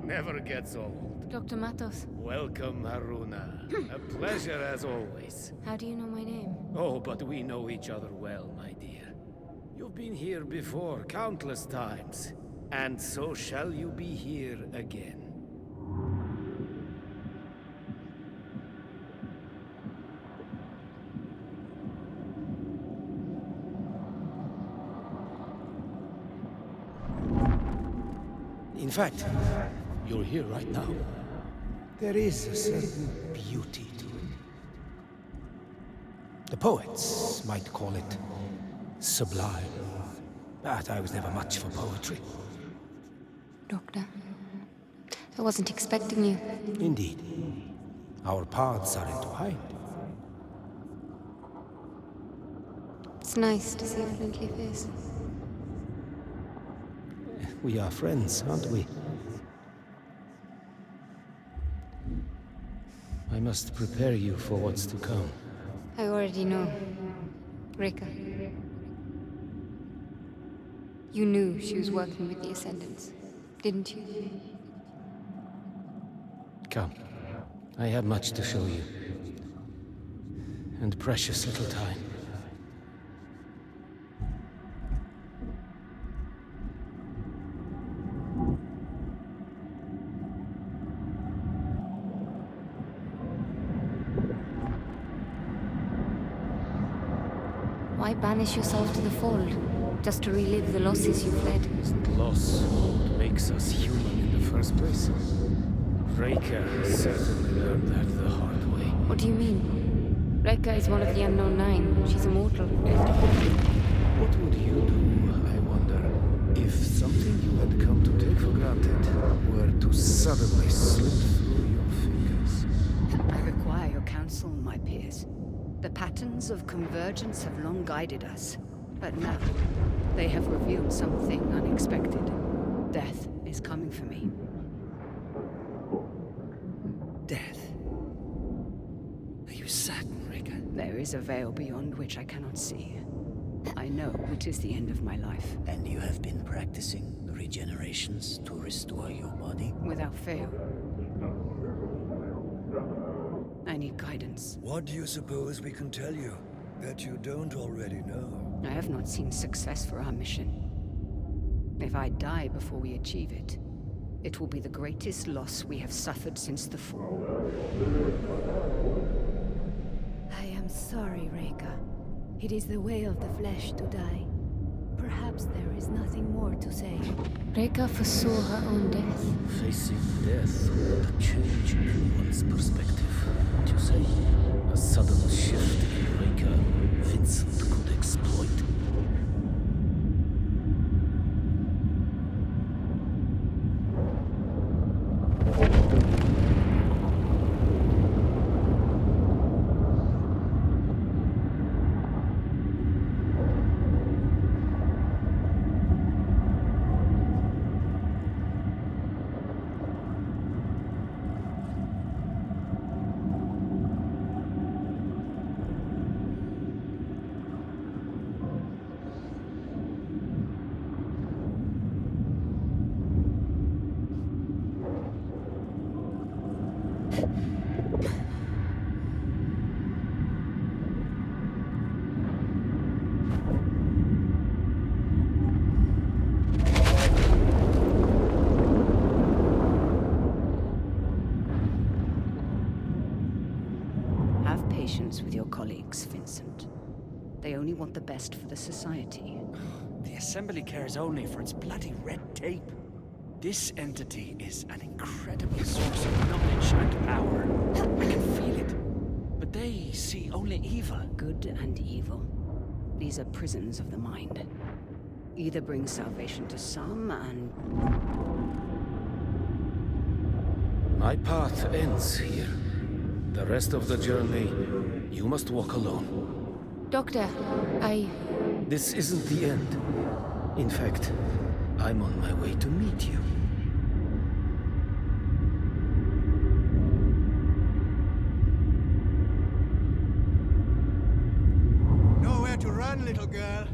G: Never gets old.
B: Dr. Matos.
G: Welcome, Haruna. A pleasure as always.
B: How do you know my name?
G: Oh, but we know each other well, my dear. You've been here before, countless times. And so shall you be here again.
E: In fact, you're here right now. There is a certain beauty to it. The poets might call it sublime, but I was never much for poetry.
B: Doctor, I wasn't expecting you.
G: Indeed. Our paths are entwined.
B: It's nice to see a friendly face.
G: We are friends, aren't we? I must prepare you for what's to come.
B: I already know. Reika. You knew she was working with the Ascendants, didn't you?
G: Come. I have much to show you. And precious little time.
B: Why banish yourself to the Fold? Just to relive the losses you fled?
G: Isn't loss what makes us human in the first place? Reika certainly learned that the hard way.
B: What do you mean? Reika is one of the Unknown Nine. She's immortal.
G: What would you do, I wonder, if something you had come to take for granted were to suddenly slip through your fingers?
F: I require your counsel, my peers. The patterns of convergence have long guided us, but now they have revealed something unexpected. Death is coming for me.
H: Death? Are you certain, Reika?
F: There is a veil beyond which I cannot see. I know it is the end of my life.
M: And you have been practicing the regenerations to restore your body?
F: Without fail. I need guidance.
M: What do you suppose we can tell you that you don't already know?
F: I have not seen success for our mission. If I die before we achieve it, it will be the greatest loss we have suffered since the fall.
L: I am sorry, Reika. It is the way of the flesh to die. Perhaps there is nothing more to say.
B: Reika foresaw her own death.
G: Facing death would change anyone's perspective. What you say? A sudden shift in Reika Vincent could exploit.
F: Have patience with your colleagues, Vincent. They only want the best for the society.
H: The Assembly cares only for its bloody red tape. This entity is an incredible source of knowledge and power. I can feel it. But they see only evil.
F: Good and evil. These are prisons of the mind. Either bring salvation to some and...
G: My path ends here. The rest of the journey, you must walk alone.
B: Doctor,
G: This isn't the end. In fact, I'm on my way to meet you.
J: Nowhere to run, little girl.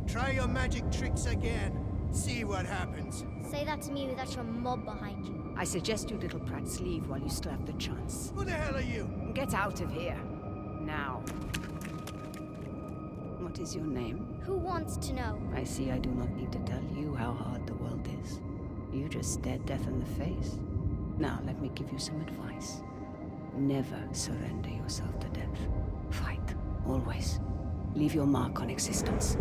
J: Try your magic tricks again. See what happens.
O: Say that to me without your mob behind you.
F: I suggest you little prats leave while you still have the chance.
J: Who the hell are you?
F: Get out of here. Now. What is your name?
O: Who wants to know?
F: I see I do not need to tell you how hard the world is. You just stared death in the face. Now, let me give you some advice. Never surrender yourself to death. Fight. Always. Leave your mark on existence.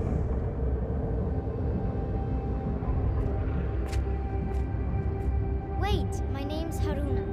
O: Wait, my name's Haruna.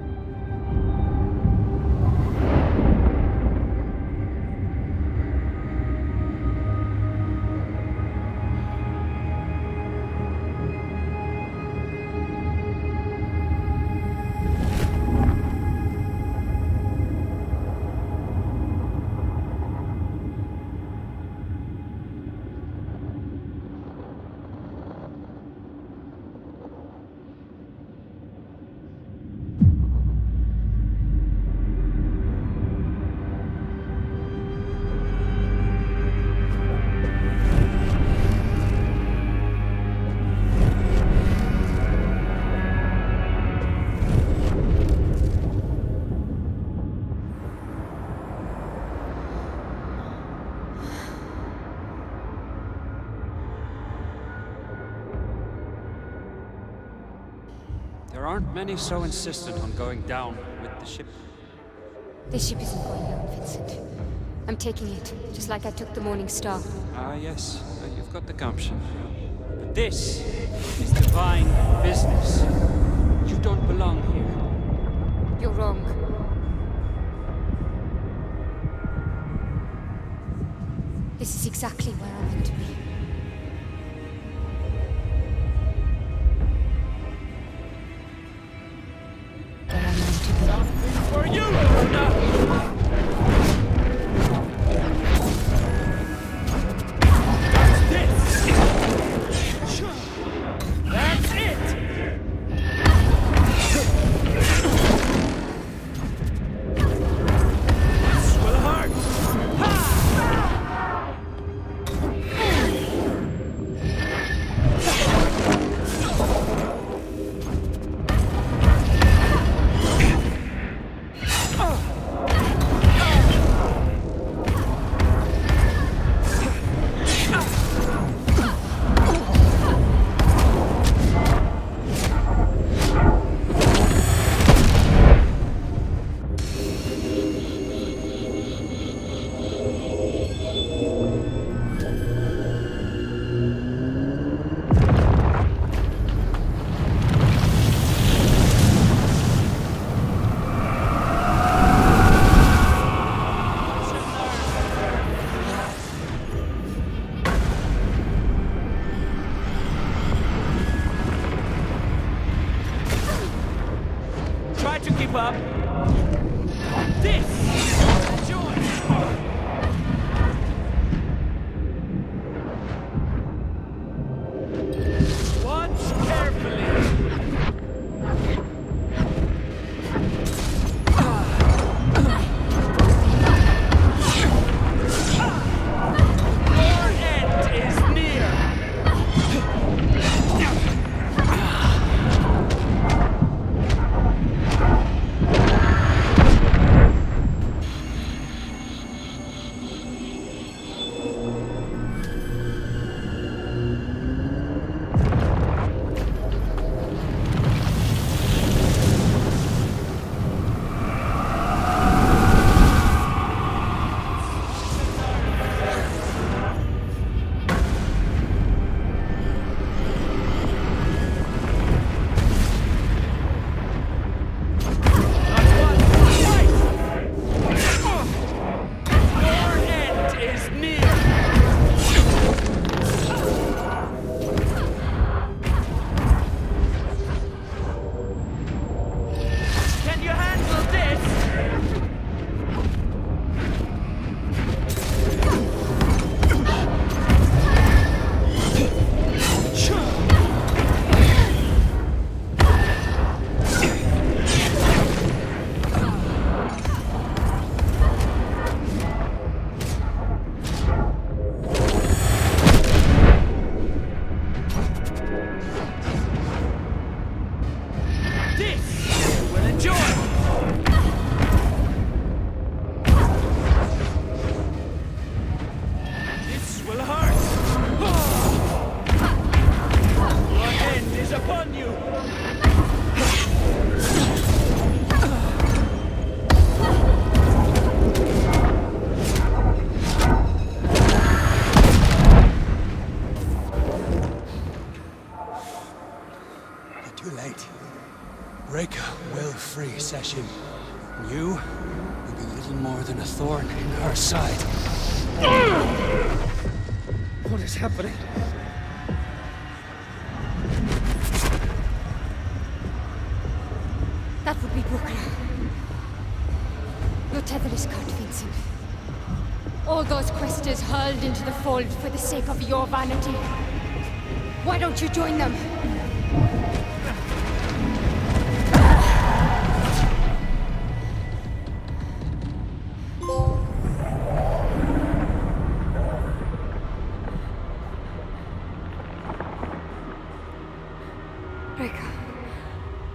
P: There aren't many so insistent on going down with the ship.
B: This ship isn't going down, Vincent. I'm taking it, just like I took the Morning Star.
P: Ah, yes, you've got the gumption. But this is divine business. You don't belong here.
B: You're wrong. This is exactly where I meant to be. Where I meant to be.
P: For you, Luna! That's it! This will hurt! Try to keep up. This is joy. Watch carefully. Your end is near.
Q: Reika will free Sahin. You will be little more than a thorn in her side.
P: What is happening?
B: That would be Brooklyn. Your tether is cut, Vincent. All those questers hurled into the fold for the sake of your vanity. Why don't you join them?
I: Reika,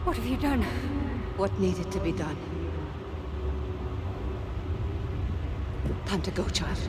I: what have you done?
F: What needed to be done? Time to go, child.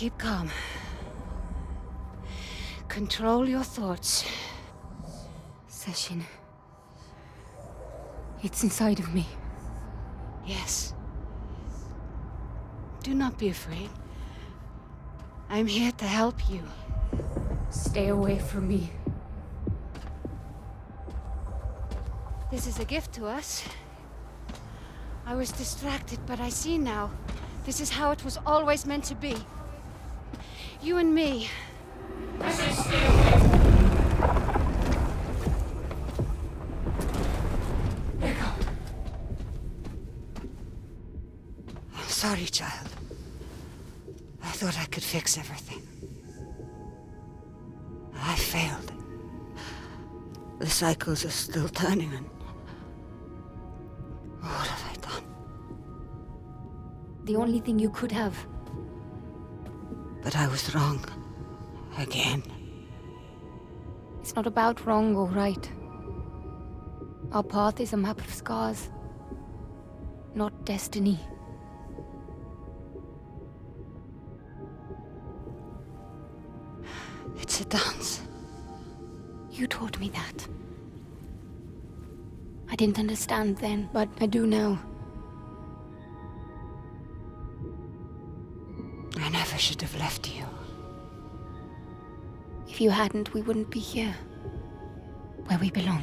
F: Keep calm. Control your thoughts.
B: Sahin. It's inside of me.
F: Yes. Do not be afraid. I'm here to help you.
B: Stay away from me.
F: This is a gift to us. I was distracted, but I see now. This is how it was always meant to be. You and me. I'm sorry, child. I thought I could fix everything. I failed. The cycles are still turning, and what have I done?
B: The only thing you could have.
F: But I was wrong. Again.
B: It's not about wrong or right. Our path is a map of scars, not destiny.
F: It's a dance.
B: You taught me that. I didn't understand then, but I do now.
F: I never should have left you.
B: If you hadn't, we wouldn't be here. Where we belong.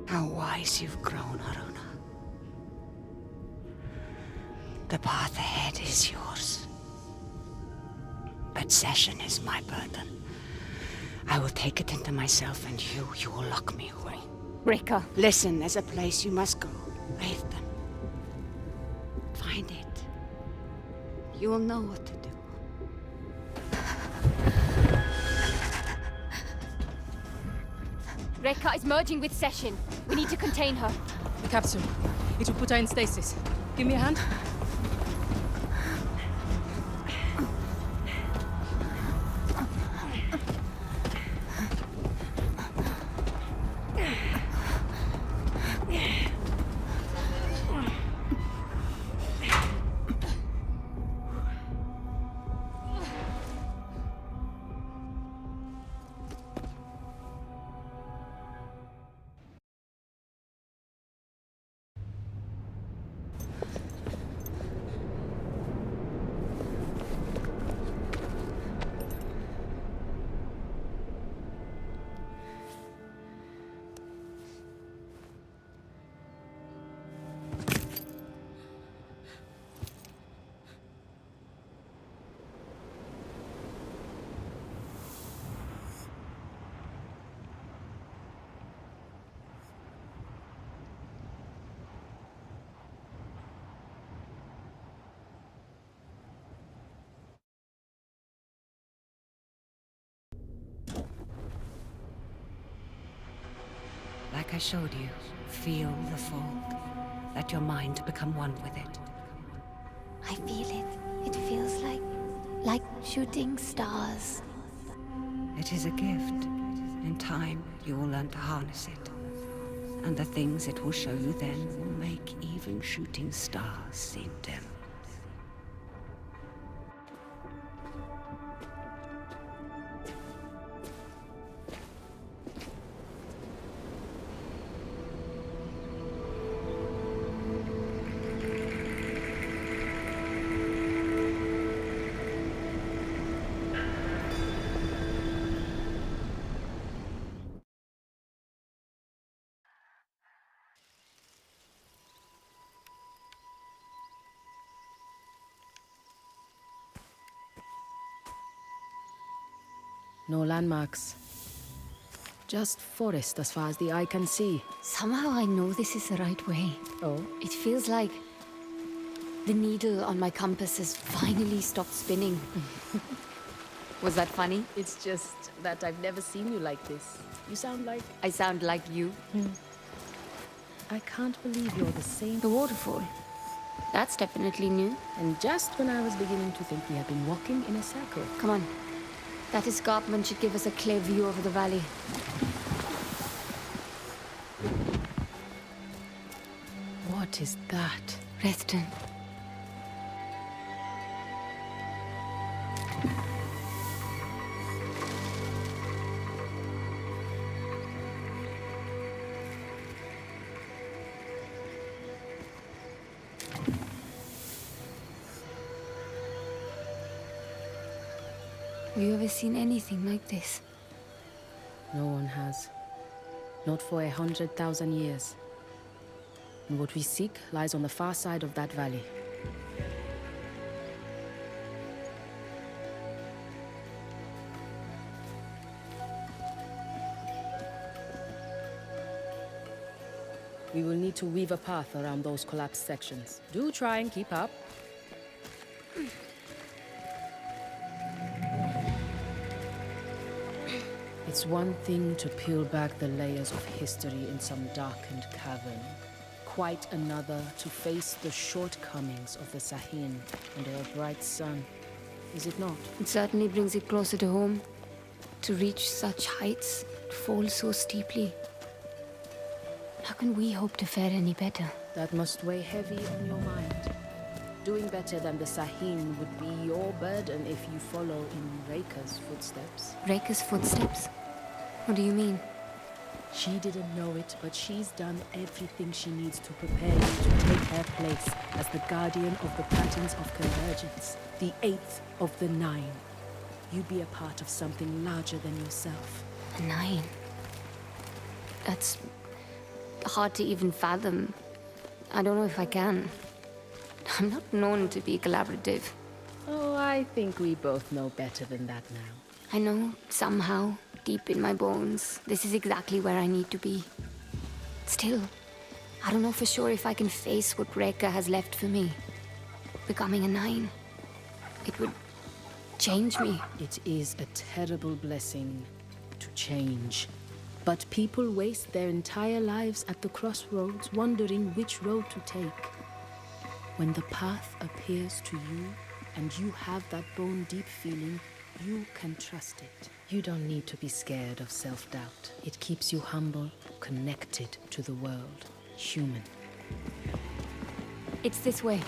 F: How wise you've grown, Haruna. The path ahead is yours. But Session is my burden. I will take it into myself, and you will lock me away.
B: Reika.
F: Listen, there's a place you must go. Wraithen. Find it. You will know what to do.
B: Reika is merging with Session. We need to contain her.
C: The capsule. It will put her in stasis. Give me a hand.
F: Like I showed you, feel the fold. Let your mind become one with it.
B: I feel it. It feels like shooting stars.
F: It is a gift. In time, you will learn to harness it. And the things it will show you then will make even shooting stars seem dim.
C: No landmarks. Just forest as far as the eye can see.
B: Somehow I know this is the right way.
C: Oh?
B: It feels like the needle on my compass has finally stopped spinning. Was that funny?
C: It's just that I've never seen you like this. You sound like...
B: I sound like you.
C: I can't believe you're the same...
B: The waterfall. That's definitely new.
C: And just when I was beginning to think we had been walking in a circle.
B: Come on. That escarpment should give us a clear view over the valley.
C: What is that?
B: Reston. Have you ever seen anything like this?
C: No one has. Not for 100,000 years. And what we seek lies on the far side of that valley. We will need to weave a path around those collapsed sections. Do try and keep up. It's one thing to peel back the layers of history in some darkened cavern. Quite another to face the shortcomings of the Sahin under a bright sun. Is it not?
B: It certainly brings it closer to home. To reach such heights, to fall so steeply. How can we hope to fare any better?
C: That must weigh heavy on your mind. Doing better than the Sahin would be your burden if you follow in Reika's footsteps.
B: Reika's footsteps? What do you mean?
C: She didn't know it, but she's done everything she needs to prepare you to take her place as the guardian of the patterns of convergence, the 8th of the 9. You'd be a part of something larger than yourself.
B: 9? That's hard to even fathom. I don't know if I can. I'm not known to be collaborative.
C: Oh, I think we both know better than that now.
B: I know, somehow, deep in my bones, this is exactly where I need to be. Still, I don't know for sure if I can face what Reika has left for me. Becoming a 9. It would change me.
C: It is a terrible blessing to change. But people waste their entire lives at the crossroads, wondering which road to take. When the path appears to you, and you have that bone-deep feeling, you can trust it. You don't need to be scared of self-doubt. It keeps you humble, connected to the world, human.
B: It's this way.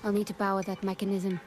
B: I'll need to power that mechanism.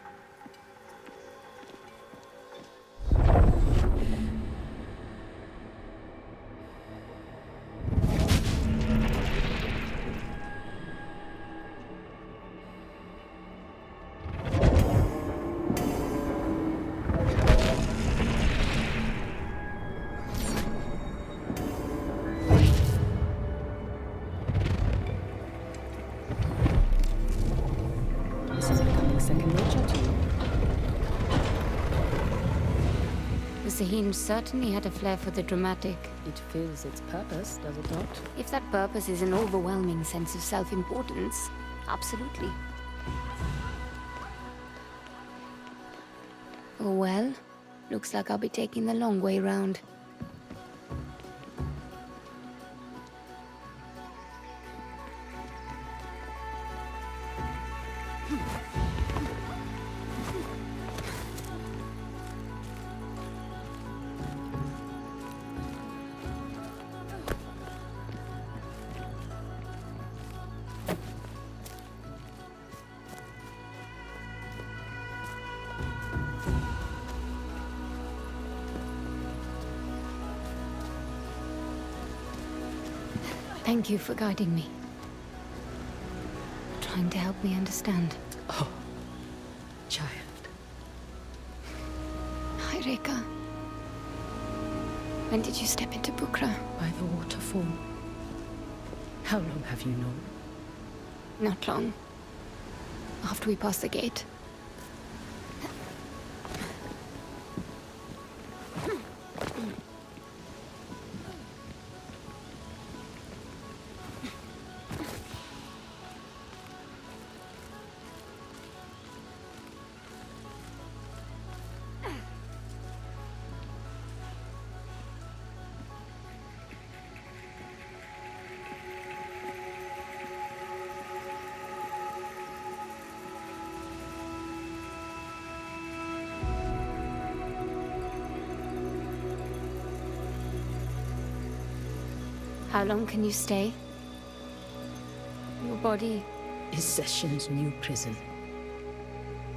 B: Sahin certainly had a flair for the dramatic.
C: It fills its purpose, does it not?
B: If that purpose is an overwhelming sense of self-importance, absolutely. Oh well, looks like I'll be taking the long way round. Thank you for guiding me. Trying to help me understand.
C: Oh, child.
B: Hi, Reika. When did you step into Bukra?
C: By the waterfall. How long have you known?
B: Not long. After we passed the gate. How long can you stay? Your body...
C: is Session's new prison.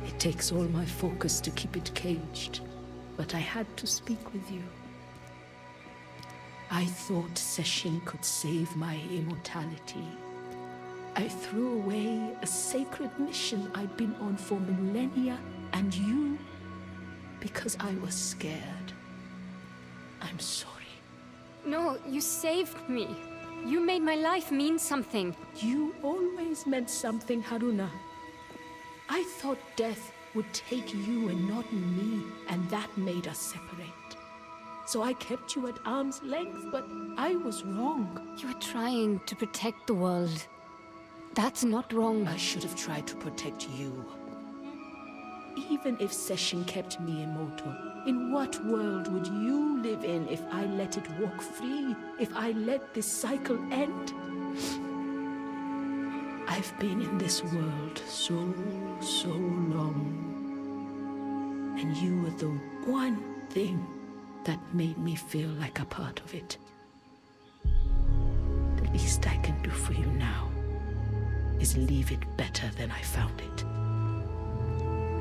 C: It takes all my focus to keep it caged, but I had to speak with you. I thought Session could save my immortality. I threw away a sacred mission I'd been on for millennia, and you, because I was scared. I'm sorry.
B: No, you saved me. You made my life mean something.
C: You always meant something, Haruna. I thought death would take you and not me, and that made us separate. So I kept you at arm's length, but I was wrong.
B: You were trying to protect the world. That's not wrong.
C: I should have tried to protect you. Even if Session kept me immortal, in what world would you live in if I let it walk free? If I let this cycle end? I've been in this world so long. And you were the one thing that made me feel like a part of it. The least I can do for you now is leave it better than I found it.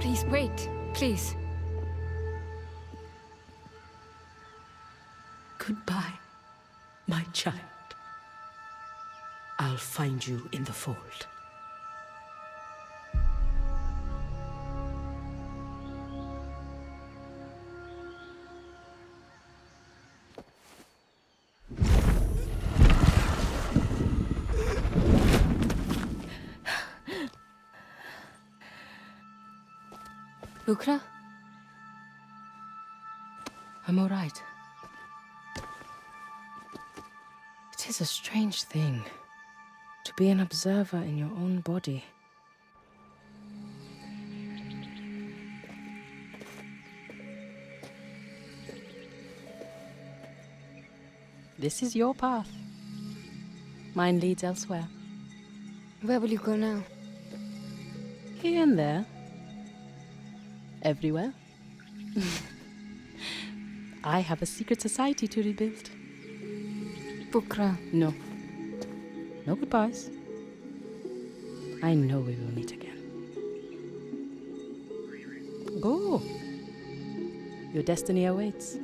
B: Please wait, please.
C: Goodbye, my child. I'll find you in the fold.
B: Bukra?
C: I'm all right. It is a strange thing to be an observer in your own body. This is your path. Mine leads elsewhere.
B: Where will you go now?
C: Here and there. Everywhere. I have a secret society to rebuild.
B: Bukra.
C: No. No goodbyes. I know we will meet again. Go. Your destiny awaits.